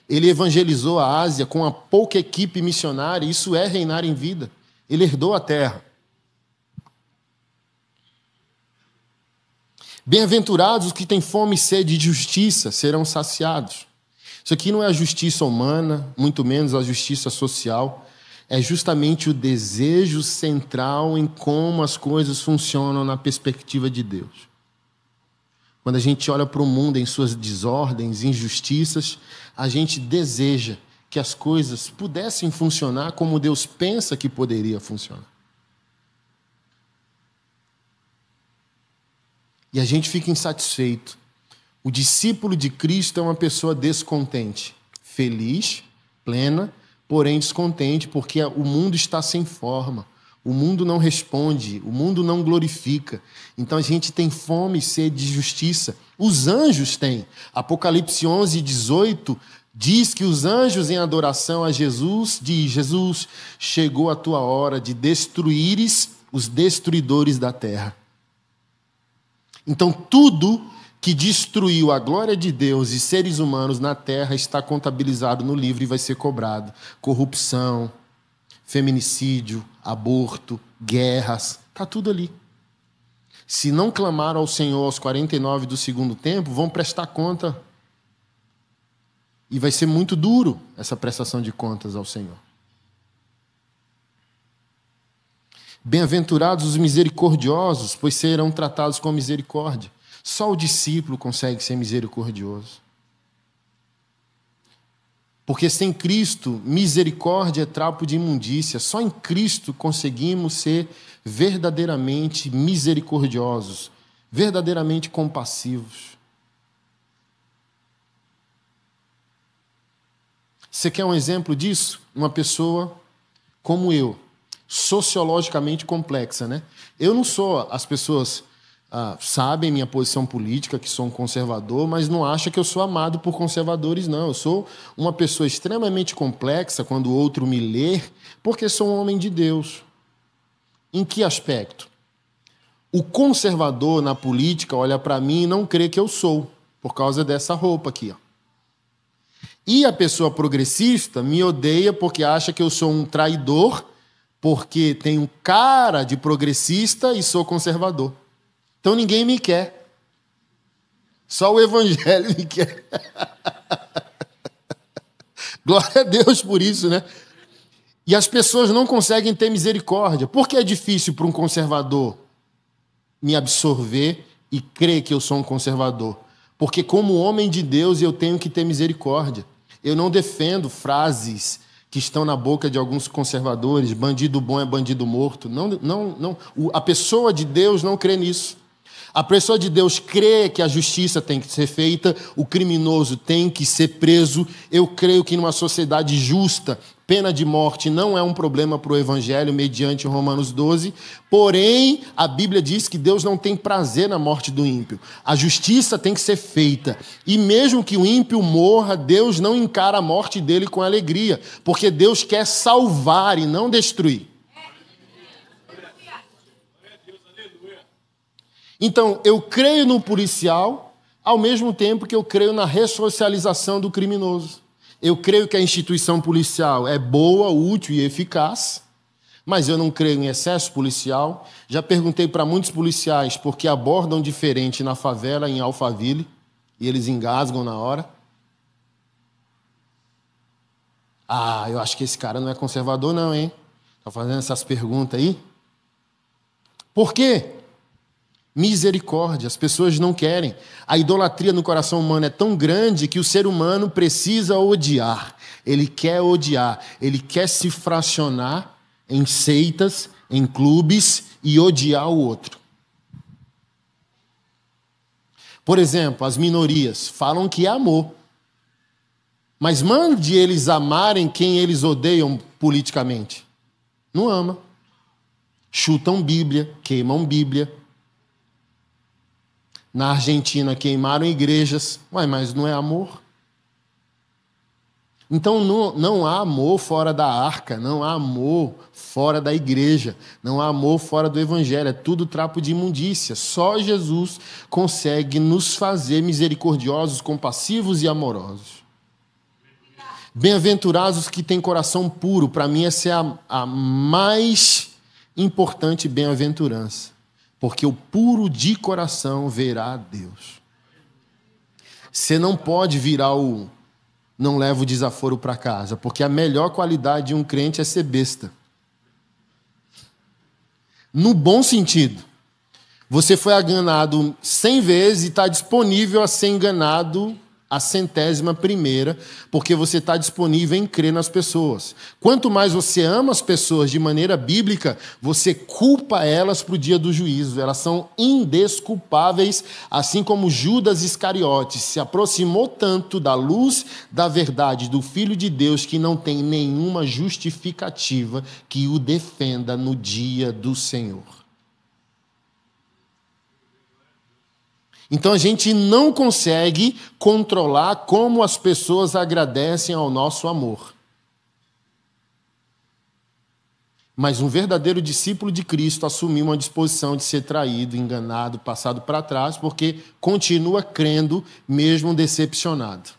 Ele evangelizou a Ásia com uma pouca equipe missionária, isso é reinar em vida. Ele herdou a terra. Bem-aventurados os que têm fome e sede de justiça, serão saciados. Isso aqui não é a justiça humana, muito menos a justiça social. É justamente o desejo central em como as coisas funcionam na perspectiva de Deus. Quando a gente olha para o mundo em suas desordens, injustiças, a gente deseja que as coisas pudessem funcionar como Deus pensa que poderia funcionar. E a gente fica insatisfeito. O discípulo de Cristo é uma pessoa descontente, feliz, plena, porém descontente, porque o mundo está sem forma, o mundo não responde, o mundo não glorifica. Então a gente tem fome e sede de justiça. Os anjos têm. Apocalipse 11:18 diz que os anjos em adoração a Jesus, diz: Jesus, chegou a tua hora de destruíres os destruidores da terra. Então tudo que destruiu a glória de Deus e seres humanos na terra está contabilizado no livro e vai ser cobrado. Corrupção, feminicídio, aborto, guerras, está tudo ali. Se não clamaram ao Senhor aos 49 do segundo tempo, vão prestar conta. E vai ser muito duro essa prestação de contas ao Senhor. Bem-aventurados os misericordiosos, pois serão tratados com misericórdia. Só o discípulo consegue ser misericordioso. Porque sem Cristo, misericórdia é trapo de imundícia. Só em Cristo conseguimos ser verdadeiramente misericordiosos, verdadeiramente compassivos. Você quer um exemplo disso? Uma pessoa como eu, sociologicamente complexa, né? Eu não sou, as pessoas sabem minha posição política, que sou um conservador, mas não acham que eu sou amado por conservadores, não. Eu sou uma pessoa extremamente complexa quando o outro me lê, porque sou um homem de Deus. Em que aspecto? O conservador na política olha para mim e não crê que eu sou, por causa dessa roupa aqui, ó. E a pessoa progressista me odeia porque acha que eu sou um traidor, porque tenho cara de progressista e sou conservador. Então ninguém me quer. Só o evangelho me quer. Glória a Deus por isso, né? E as pessoas não conseguem ter misericórdia. Por que é difícil para um conservador me absorver e crer que eu sou um conservador? Porque como homem de Deus eu tenho que ter misericórdia. Eu não defendo frases que estão na boca de alguns conservadores, bandido bom é bandido morto. Não. A pessoa de Deus não crê nisso. A pessoa de Deus crê que a justiça tem que ser feita, o criminoso tem que ser preso. Eu creio que numa sociedade justa, pena de morte não é um problema para o Evangelho, mediante Romanos 12. Porém, a Bíblia diz que Deus não tem prazer na morte do ímpio. A justiça tem que ser feita. E mesmo que o ímpio morra, Deus não encara a morte dele com alegria, porque Deus quer salvar e não destruir. Então, eu creio no policial, ao mesmo tempo que eu creio na ressocialização do criminoso. Eu creio que a instituição policial é boa, útil e eficaz, mas eu não creio em excesso policial. Já perguntei para muitos policiais por que abordam diferente na favela, em Alphaville, e eles engasgam na hora. Eu acho que esse cara não é conservador não, hein? Está fazendo essas perguntas aí? Por quê? Misericórdia, as pessoas não querem. A idolatria no coração humano é tão grande que o ser humano precisa odiar. Ele quer se fracionar em seitas, em clubes e odiar o outro. Por exemplo, as minorias falam que é amor. Mas mande eles amarem quem eles odeiam politicamente. Não ama. Chutam Bíblia, queimam Bíblia. Na Argentina queimaram igrejas. Mas não é amor? Então não há amor fora da arca, não há amor fora da igreja, não há amor fora do evangelho, é tudo trapo de imundícia. Só Jesus consegue nos fazer misericordiosos, compassivos e amorosos. Bem-aventurados os que têm coração puro. Para mim essa é a mais importante bem-aventurança. Porque o puro de coração verá a Deus. Você não pode virar não leva o desaforo para casa, porque a melhor qualidade de um crente é ser besta. No bom sentido. Você foi enganado 100 vezes e está disponível a ser enganado a 100ª, porque você está disponível em crer nas pessoas. Quanto mais você ama as pessoas de maneira bíblica, você culpa elas para o dia do juízo. Elas são indesculpáveis, assim como Judas Iscariotes se aproximou tanto da luz da verdade do Filho de Deus que não tem nenhuma justificativa que o defenda no dia do Senhor. Então a gente não consegue controlar como as pessoas agradecem ao nosso amor. Mas um verdadeiro discípulo de Cristo assumiu uma disposição de ser traído, enganado, passado para trás, porque continua crendo, mesmo decepcionado.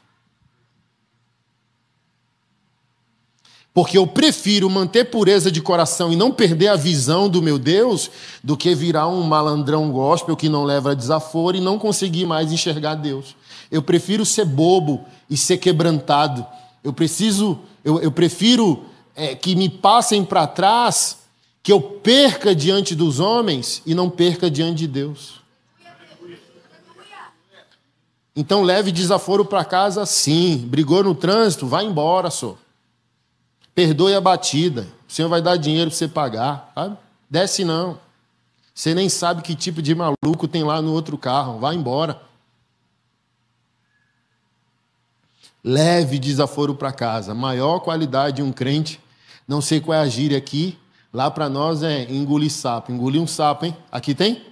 Porque eu prefiro manter pureza de coração e não perder a visão do meu Deus, do que virar um malandrão gospel que não leva a desaforo e não conseguir mais enxergar Deus. Eu prefiro ser bobo e ser quebrantado. Eu prefiro que me passem para trás, que eu perca diante dos homens e não perca diante de Deus. Então leve desaforo para casa, sim. Brigou no trânsito, vai embora, só. Perdoe a batida. O Senhor vai dar dinheiro para você pagar. Sabe? Desce não. Você nem sabe que tipo de maluco tem lá no outro carro. Vai embora. Leve desaforo para casa. Maior qualidade de um crente. Não sei qual é a gíria aqui. Lá para nós é engolir sapo. Engolir um sapo, hein? Aqui tem?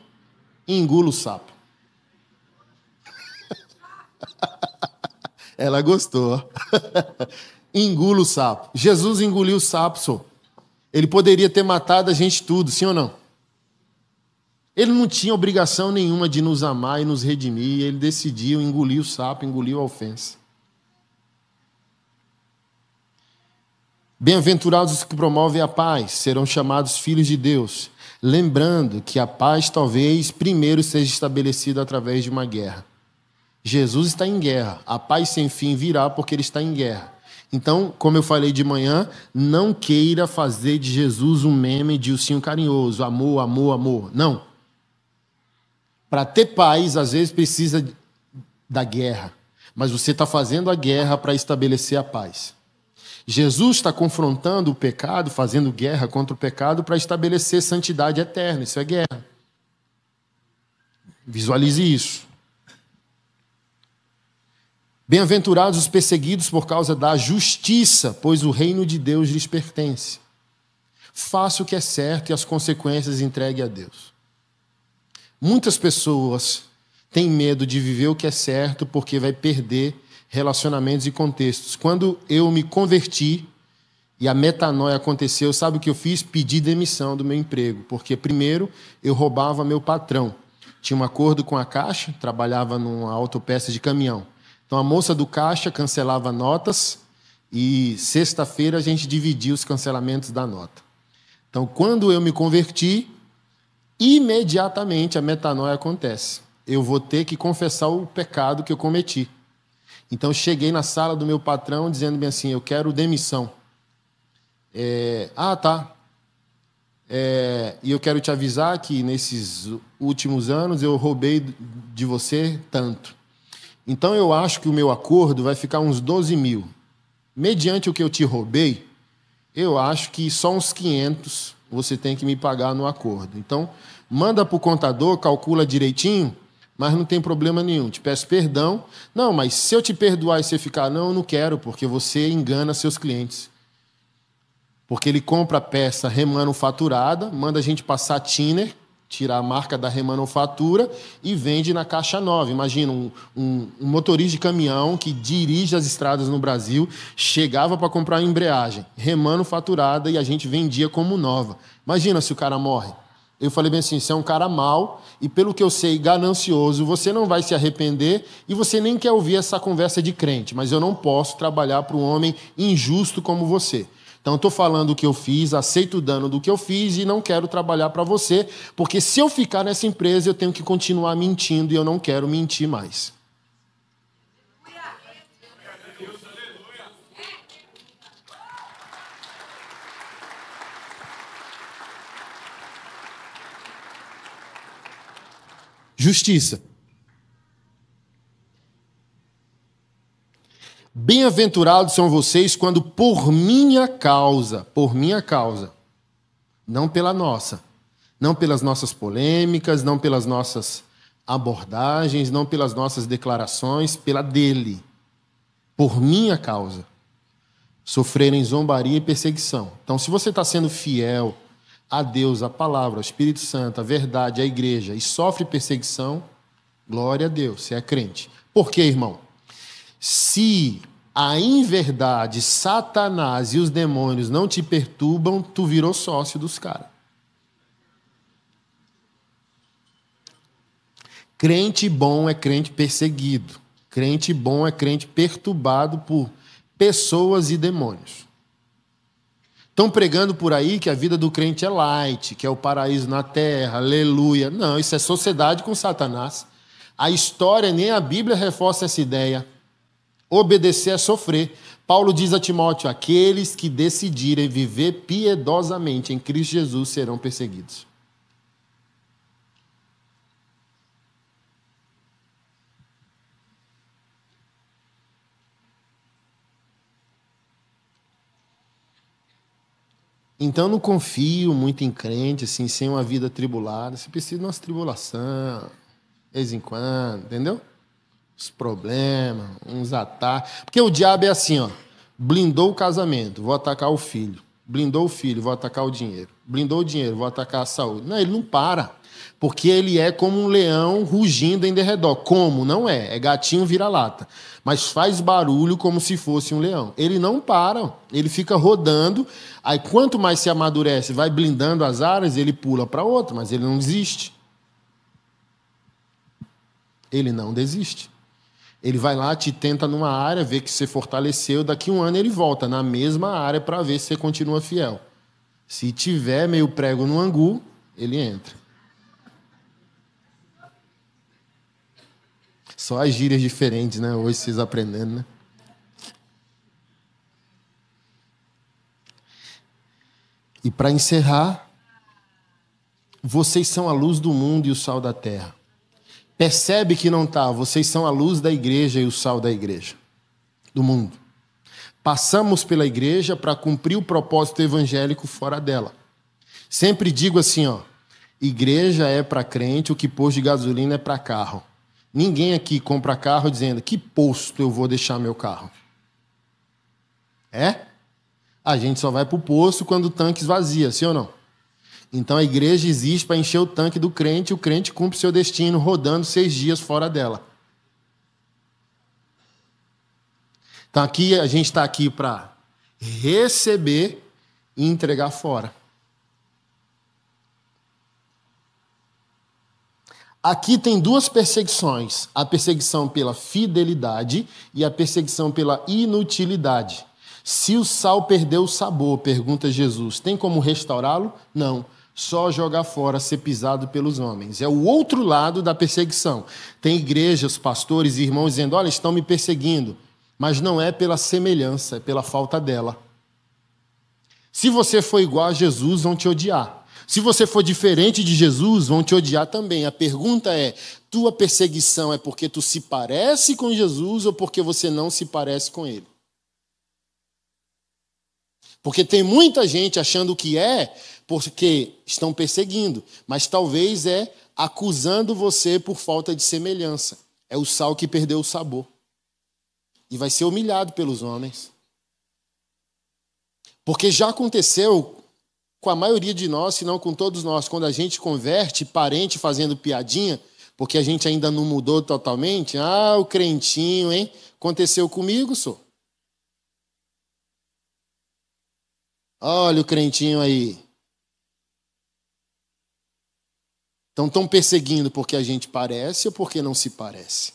Engula o sapo. Ela gostou. Engula o sapo. Jesus engoliu o sapo, só. Ele poderia ter matado a gente tudo, sim ou não? Ele não tinha obrigação nenhuma de nos amar e nos redimir. Ele decidiu engolir o sapo, engoliu a ofensa. Bem-aventurados os que promovem a paz, serão chamados filhos de Deus. Lembrando que a paz talvez primeiro seja estabelecida através de uma guerra. Jesus está em guerra. A paz sem fim virá porque ele está em guerra. Então, como eu falei de manhã, não queira fazer de Jesus um meme de ursinho carinhoso, amor, amor, amor. Não. Para ter paz, às vezes precisa da guerra. Mas você está fazendo a guerra para estabelecer a paz. Jesus está confrontando o pecado, fazendo guerra contra o pecado para estabelecer santidade eterna. Isso é guerra. Visualize isso. Bem-aventurados os perseguidos por causa da justiça, pois o reino de Deus lhes pertence. Faça o que é certo e as consequências entregue a Deus. Muitas pessoas têm medo de viver o que é certo porque vai perder relacionamentos e contextos. Quando eu me converti e a metanoia aconteceu, sabe o que eu fiz? Pedi demissão do meu emprego, porque primeiro eu roubava meu patrão. Tinha um acordo com a Caixa, trabalhava numa autopeça de caminhão. Então, a moça do caixa cancelava notas e sexta-feira a gente dividia os cancelamentos da nota. Então, quando eu me converti, imediatamente a metanoia acontece. Eu vou ter que confessar o pecado que eu cometi. Então, eu cheguei na sala do meu patrão dizendo bem assim, eu quero demissão. Tá. E eu quero te avisar que nesses últimos anos eu roubei de você tanto. Então, eu acho que o meu acordo vai ficar uns 12 mil. Mediante o que eu te roubei, eu acho que só uns 500 você tem que me pagar no acordo. Então, manda para o contador, calcula direitinho, mas não tem problema nenhum. Te peço perdão. Não, mas se eu te perdoar e você ficar, não, eu não quero, porque você engana seus clientes. Porque ele compra a peça remanufaturada, manda a gente passar thinner, tirar a marca da remanufatura e vende na caixa nova. Imagina, um motorista de caminhão que dirige as estradas no Brasil, chegava para comprar uma embreagem remanufaturada e a gente vendia como nova. Imagina se o cara morre. Eu falei bem assim, você é um cara mau e, pelo que eu sei, ganancioso, você não vai se arrepender e você nem quer ouvir essa conversa de crente, mas eu não posso trabalhar para um homem injusto como você. Então, estou falando o que eu fiz, aceito o dano do que eu fiz e não quero trabalhar para você, porque se eu ficar nessa empresa, eu tenho que continuar mentindo e eu não quero mentir mais. Justiça. Bem-aventurados são vocês quando por minha causa, não pela nossa, não pelas nossas polêmicas, não pelas nossas abordagens, não pelas nossas declarações, pela dele, por minha causa, sofrerem zombaria e perseguição. Então, se você está sendo fiel a Deus, a palavra, ao Espírito Santo, a verdade, a igreja, e sofre perseguição, glória a Deus, você é crente. Por quê, irmão? Se a inverdade, Satanás e os demônios não te perturbam, tu virou sócio dos caras. Crente bom é crente perseguido. Crente bom é crente perturbado por pessoas e demônios. Estão pregando por aí que a vida do crente é light, que é o paraíso na terra, aleluia. Não, isso é sociedade com Satanás. A história, nem a Bíblia reforça essa ideia. Obedecer é sofrer. Paulo diz a Timóteo, aqueles que decidirem viver piedosamente em Cristo Jesus serão perseguidos. Então não confio muito em crente, assim, sem uma vida tribulada. Você precisa de umas tribulação, de vez em quando, entendeu? Os problemas, uns ataques. Porque o diabo é assim, ó. Blindou o casamento, vou atacar o filho. Blindou o filho, vou atacar o dinheiro. Blindou o dinheiro, vou atacar a saúde. Não, ele não para. Porque ele é como um leão rugindo em derredor. Como? Não é. É gatinho vira-lata. Mas faz barulho como se fosse um leão. Ele não para. Ele fica rodando. Aí quanto mais se amadurece, vai blindando as áreas, ele pula para outra, mas ele não desiste. Ele não desiste. Ele vai lá, te tenta numa área, vê que você fortaleceu, daqui um ano ele volta na mesma área para ver se você continua fiel. Se tiver meio prego no angu, ele entra. Só as gírias diferentes, né? Hoje vocês aprendendo, né? E para encerrar, vocês são a luz do mundo e o sal da terra. Percebe que não está, vocês são a luz da igreja e o sal da igreja, do mundo. Passamos pela igreja para cumprir o propósito evangélico fora dela. Sempre digo assim, ó, igreja é para crente, o que posto de gasolina é para carro. Ninguém aqui compra carro dizendo, que posto eu vou deixar meu carro? É? A gente só vai para o posto quando o tanque esvazia, sim ou não? Então a igreja existe para encher o tanque do crente e o crente cumpre seu destino rodando 6 dias fora dela. Então aqui a gente está aqui para receber e entregar fora. Aqui tem 2 perseguições, a perseguição pela fidelidade e a perseguição pela inutilidade. Se o sal perdeu o sabor, pergunta Jesus, tem como restaurá-lo? Não, só jogar fora, ser pisado pelos homens. É o outro lado da perseguição. Tem igrejas, pastores e irmãos dizendo, olha, estão me perseguindo, mas não é pela semelhança, é pela falta dela. Se você for igual a Jesus, vão te odiar. Se você for diferente de Jesus, vão te odiar também. A pergunta é, tua perseguição é porque tu se parece com Jesus ou porque você não se parece com ele? Porque tem muita gente achando que é porque estão perseguindo, mas talvez é acusando você por falta de semelhança. É o sal que perdeu o sabor. E vai ser humilhado pelos homens. Porque já aconteceu com a maioria de nós, se não com todos nós, quando a gente converte, parente fazendo piadinha, porque a gente ainda não mudou totalmente. Ah, o crentinho, hein? Aconteceu comigo, só. Olha o crentinho aí. Então estão perseguindo porque a gente parece ou porque não se parece?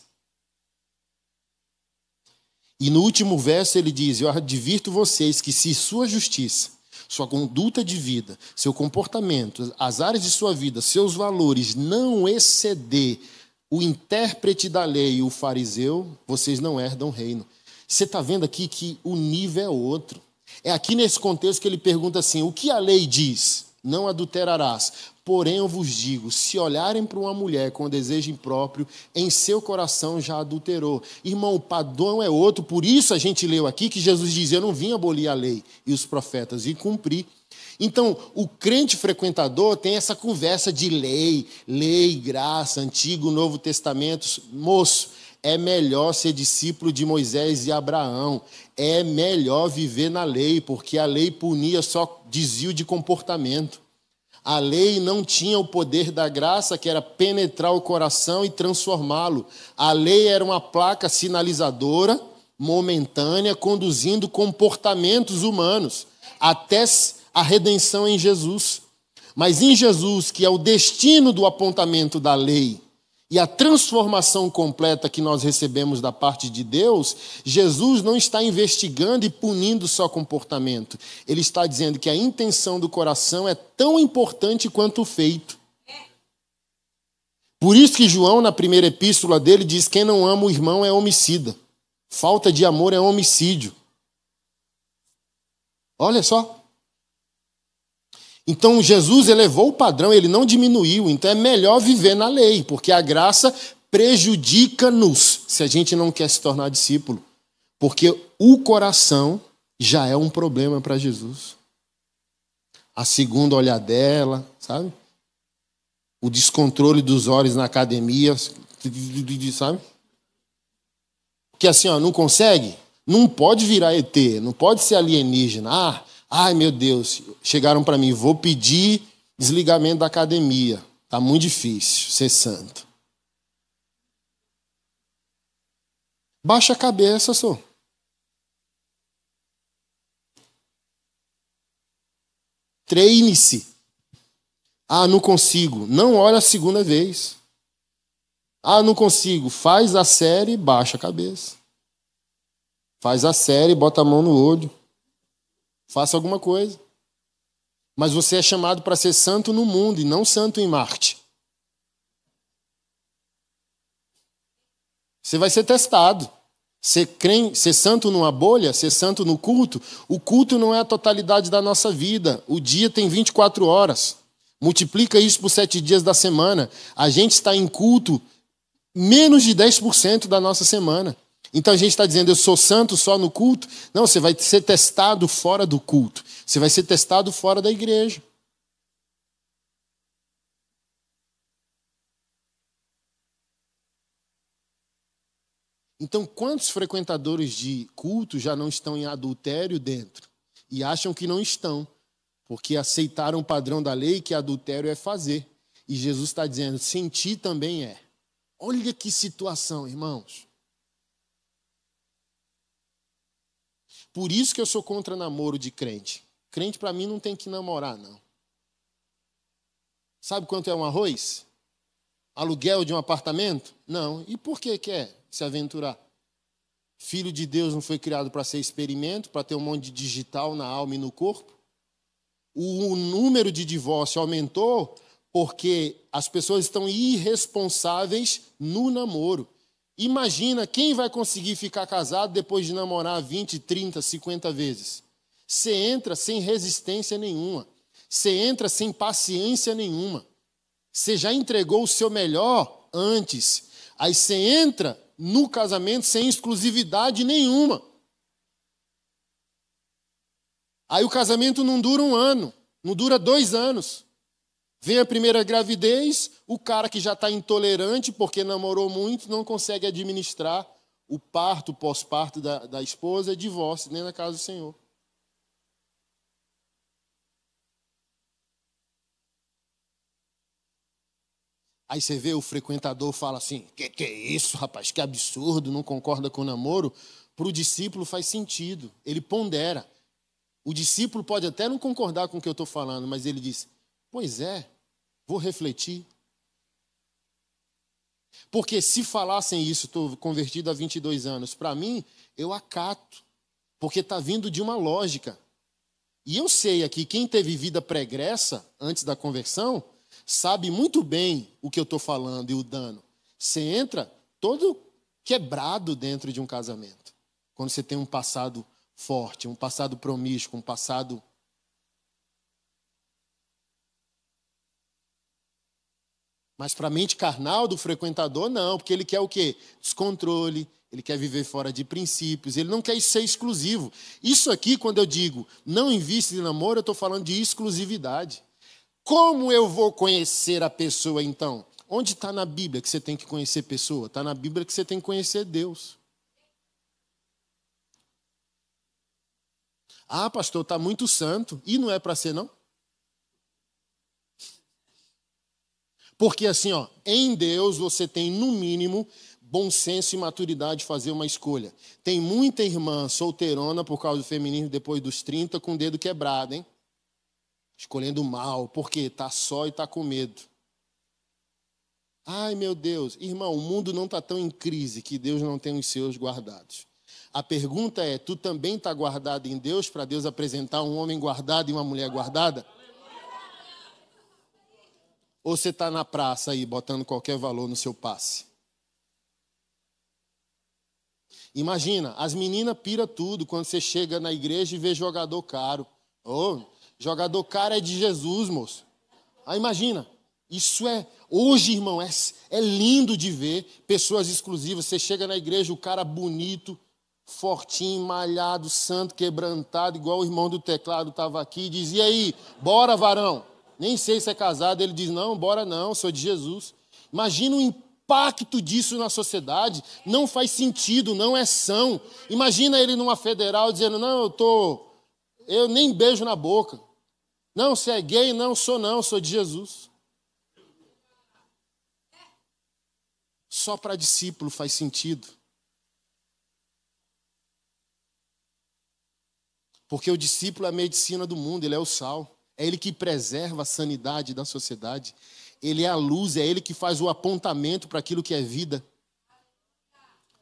E no último verso ele diz, eu advirto vocês que se sua justiça, sua conduta de vida, seu comportamento, as áreas de sua vida, seus valores não exceder o intérprete da lei e o fariseu, vocês não herdam o reino. Você está vendo aqui que o nível é outro. É aqui nesse contexto que ele pergunta assim, o que a lei diz? Não adulterarás. Porém, eu vos digo, se olharem para uma mulher com desejo impróprio, em seu coração já adulterou. Irmão, o padrão é outro, por isso a gente leu aqui que Jesus diz, eu não vim abolir a lei e os profetas, e cumprir. Então, o crente frequentador tem essa conversa de lei, graça, Antigo, Novo Testamento. Moço, é melhor ser discípulo de Moisés e Abraão. É melhor viver na lei, porque a lei punia só desvio de comportamento. A lei não tinha o poder da graça, que era penetrar o coração e transformá-lo. A lei era uma placa sinalizadora momentânea, conduzindo comportamentos humanos até a redenção em Jesus. Mas em Jesus, que é o destino do apontamento da lei e a transformação completa que nós recebemos da parte de Deus, Jesus não está investigando e punindo só comportamento. Ele está dizendo que a intenção do coração é tão importante quanto o feito. Por isso que João, na primeira epístola dele, diz: quem não ama o irmão é homicida. Falta de amor é homicídio. Olha só. Então Jesus elevou o padrão, ele não diminuiu. Então é melhor viver na lei, porque a graça prejudica-nos se a gente não quer se tornar discípulo. Porque o coração já é um problema para Jesus. A segunda olhadela, sabe? O descontrole dos olhos na academia, sabe? Que assim, ó, não consegue? Não pode virar ET, não pode ser alienígena. Ai, meu Deus, chegaram para mim, vou pedir desligamento da academia. Tá muito difícil ser santo. Baixa a cabeça, só. Treine-se. Não consigo. Não olha a segunda vez. Não consigo. Faz a série, baixa a cabeça. Faz a série, bota a mão no olho. Faça alguma coisa. Mas você é chamado para ser santo no mundo e não santo em Marte. Você vai ser testado. Ser santo numa bolha, ser santo no culto. O culto não é a totalidade da nossa vida. O dia tem 24 horas. Multiplica isso por 7 dias da semana. A gente está em culto menos de 10% da nossa semana. Então a gente está dizendo, eu sou santo só no culto? Não, você vai ser testado fora do culto. Você vai ser testado fora da igreja. Então, quantos frequentadores de culto já não estão em adultério dentro? E acham que não estão, porque aceitaram o padrão da lei que adultério é fazer. E Jesus está dizendo, sentir também é. Olha que situação, irmãos. Por isso que eu sou contra namoro de crente. Crente, para mim, não tem que namorar, não. Sabe quanto é um arroz? Aluguel de um apartamento? Não. E por que quer se aventurar? Filho de Deus não foi criado para ser experimento, para ter um monte de digital na alma e no corpo? O número de divórcio aumentou porque as pessoas estão irresponsáveis no namoro. Imagina quem vai conseguir ficar casado depois de namorar 20, 30, 50 vezes. Você entra sem resistência nenhuma. Você entra sem paciência nenhuma. Você já entregou o seu melhor antes. Aí você entra no casamento sem exclusividade nenhuma. Aí o casamento não dura 1 ano, não dura 2 anos. Vem a primeira gravidez, o cara que já está intolerante porque namorou muito, não consegue administrar o parto, o pós-parto da esposa, é divórcio, nem na casa do Senhor. Aí você vê o frequentador fala assim, que é isso, rapaz, que absurdo, não concorda com o namoro. Para o discípulo faz sentido, ele pondera. O discípulo pode até não concordar com o que eu estou falando, mas ele diz, pois é, vou refletir. Porque se falassem isso, estou convertido há 22 anos, para mim, eu acato. Porque está vindo de uma lógica. E eu sei aqui, quem teve vida pregressa antes da conversão, sabe muito bem o que eu estou falando e o dano. Você entra todo quebrado dentro de um casamento. Quando você tem um passado forte, um passado promíscuo, um passado... Mas para a mente carnal do frequentador, não, porque ele quer o quê? Descontrole, ele quer viver fora de princípios, ele não quer ser exclusivo. Isso aqui, quando eu digo não invista em namoro, eu estou falando de exclusividade. Como eu vou conhecer a pessoa, então? Onde está na Bíblia que você tem que conhecer pessoa? Está na Bíblia que você tem que conhecer Deus. Pastor, está muito santo. E não é para ser, não? Porque assim, em Deus você tem, no mínimo, bom senso e maturidade de fazer uma escolha. Tem muita irmã solteirona por causa do feminismo depois dos 30 com o dedo quebrado, hein? Escolhendo mal, porque está só e está com medo. Ai, meu Deus. Irmão, o mundo não está tão em crise que Deus não tem os seus guardados. A pergunta é, tu também está guardado em Deus para Deus apresentar um homem guardado e uma mulher guardada? Ou você está na praça aí, botando qualquer valor no seu passe? Imagina, as meninas piram tudo quando você chega na igreja e vê jogador caro. Oh, jogador caro é de Jesus, moço. Ah, imagina, isso é... Hoje, irmão, é lindo de ver pessoas exclusivas. Você chega na igreja, o cara bonito, fortinho, malhado, santo, quebrantado, igual o irmão do teclado estava aqui, e dizia aí, bora, varão. Nem sei se é casado, ele diz, não, bora não, sou de Jesus. Imagina o impacto disso na sociedade, não faz sentido, não é são. Imagina ele numa federal dizendo, não, eu nem beijo na boca. Não, você é gay? Não, sou de Jesus. Só para discípulo faz sentido. Porque o discípulo é a medicina do mundo, ele é o sal. É ele que preserva a sanidade da sociedade. Ele é a luz, é ele que faz o apontamento para aquilo que é vida.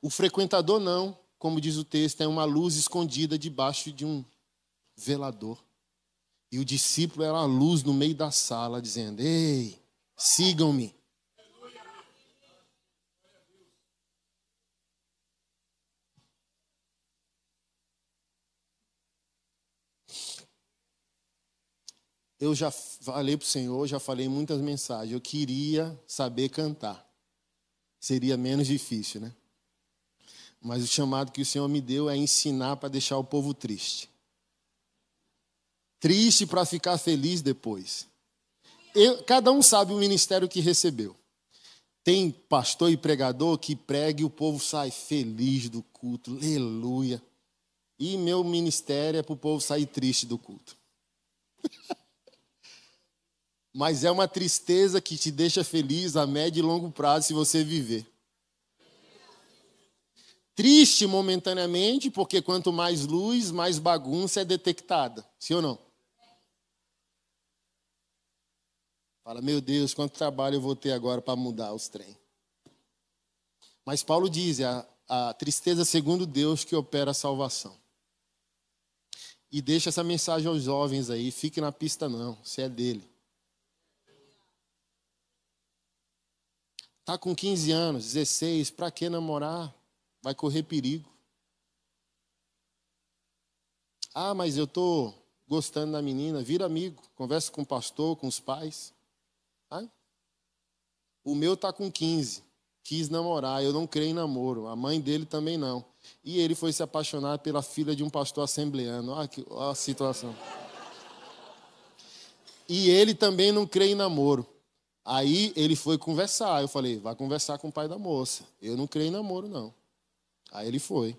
O frequentador não, como diz o texto, é uma luz escondida debaixo de um velador. E o discípulo era a luz no meio da sala, dizendo, ei, sigam-me. Eu já falei para o Senhor, já falei muitas mensagens. Eu queria saber cantar. Seria menos difícil, né? Mas o chamado que o Senhor me deu é ensinar para deixar o povo triste. Triste para ficar feliz depois. Cada um sabe o ministério que recebeu. Tem pastor e pregador que prega e o povo sai feliz do culto. Aleluia. E meu ministério é para o povo sair triste do culto. Mas é uma tristeza que te deixa feliz a médio e longo prazo se você viver. Triste momentaneamente, porque quanto mais luz, mais bagunça é detectada. Sim ou não? Fala, meu Deus, quanto trabalho eu vou ter agora para mudar os trem. Mas Paulo diz, a tristeza segundo Deus que opera a salvação. E deixa essa mensagem aos jovens aí, fique na pista não, você é dele. Tá com 15 anos, 16, para que namorar? Vai correr perigo. Ah, mas eu estou gostando da menina, vira amigo, conversa com o pastor, com os pais. Ah? O meu tá com 15, quis namorar, eu não creio em namoro, a mãe dele também não. E ele foi se apaixonar pela filha de um pastor assembleano. Olha a situação. E ele também não crê em namoro. Aí ele foi conversar. Eu falei, vai conversar com o pai da moça. Eu não creio em namoro, não. Aí ele foi.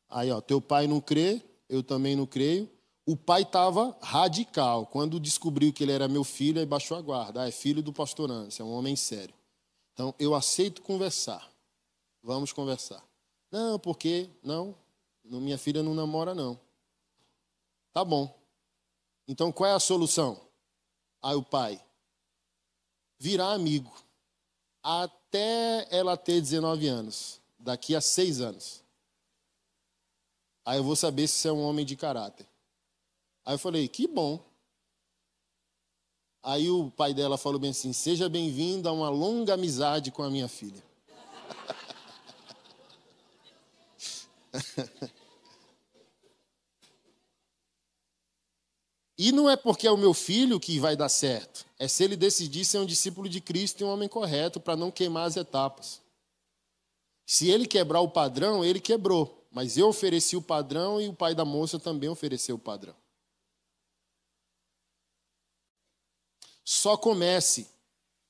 Aí, ó, teu pai não crê, eu também não creio. O pai estava radical. Quando descobriu que ele era meu filho, aí baixou a guarda. Ah, é filho do pastor Anderson, é um homem sério. Então, eu aceito conversar. Vamos conversar. Não, porque não, minha filha não namora, não. Tá bom. Então, qual é a solução? Aí o pai, virar amigo. Até ela ter 19 anos. Daqui a 6 anos. Aí eu vou saber se você é um homem de caráter. Aí eu falei, que bom. Aí o pai dela falou bem assim, seja bem-vindo a uma longa amizade com a minha filha. E não é porque é o meu filho que vai dar certo. É se ele decidir ser um discípulo de Cristo e um homem correto, para não queimar as etapas. Se ele quebrar o padrão, ele quebrou. Mas eu ofereci o padrão e o pai da moça também ofereceu o padrão. Só comece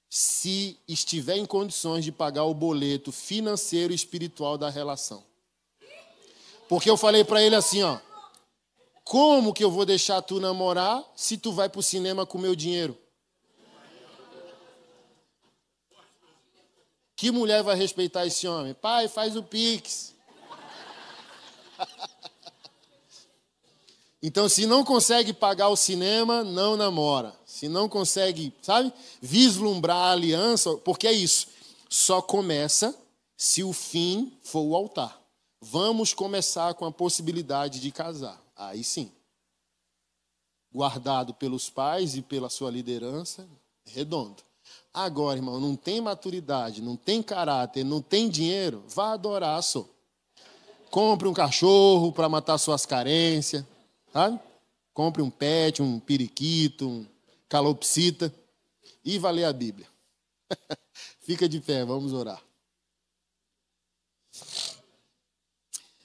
se estiver em condições de pagar o boleto financeiro e espiritual da relação. Porque eu falei para ele assim, ó, como que eu vou deixar tu namorar se tu vai pro cinema com meu dinheiro? Que mulher vai respeitar esse homem? Pai, faz o Pix. Então, se não consegue pagar o cinema, não namora. Se não consegue, sabe, vislumbrar a aliança, porque é isso. Só começa se o fim for o altar. Vamos começar com a possibilidade de casar. Aí sim. Guardado pelos pais e pela sua liderança, redondo. Agora, irmão, não tem maturidade, não tem caráter, não tem dinheiro, vá adorar só. Compre um cachorro para matar suas carências, sabe? Compre um pet, um periquito, um calopsita e vá ler a Bíblia. Fica de pé, vamos orar.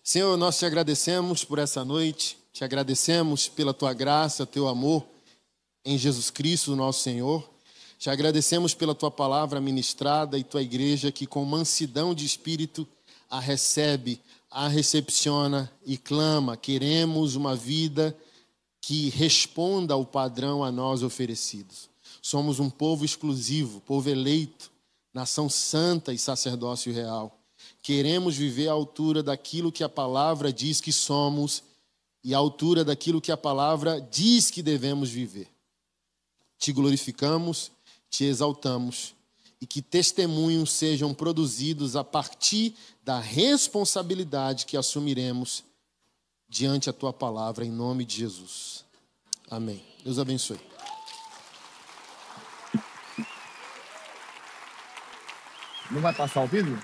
Senhor, nós te agradecemos por essa noite, te agradecemos pela tua graça, teu amor em Jesus Cristo, nosso Senhor. Te agradecemos pela tua palavra ministrada e tua igreja que com mansidão de espírito a recebe, a recepciona e clama. Queremos uma vida que responda ao padrão a nós oferecidos. Somos um povo exclusivo, povo eleito, nação santa e sacerdócio real. Queremos viver à altura daquilo que a palavra diz que somos e à altura daquilo que a palavra diz que devemos viver. Te glorificamos, te exaltamos e que testemunhos sejam produzidos a partir da responsabilidade que assumiremos diante a tua palavra, em nome de Jesus. Amém. Deus abençoe. Não vai passar o vídeo?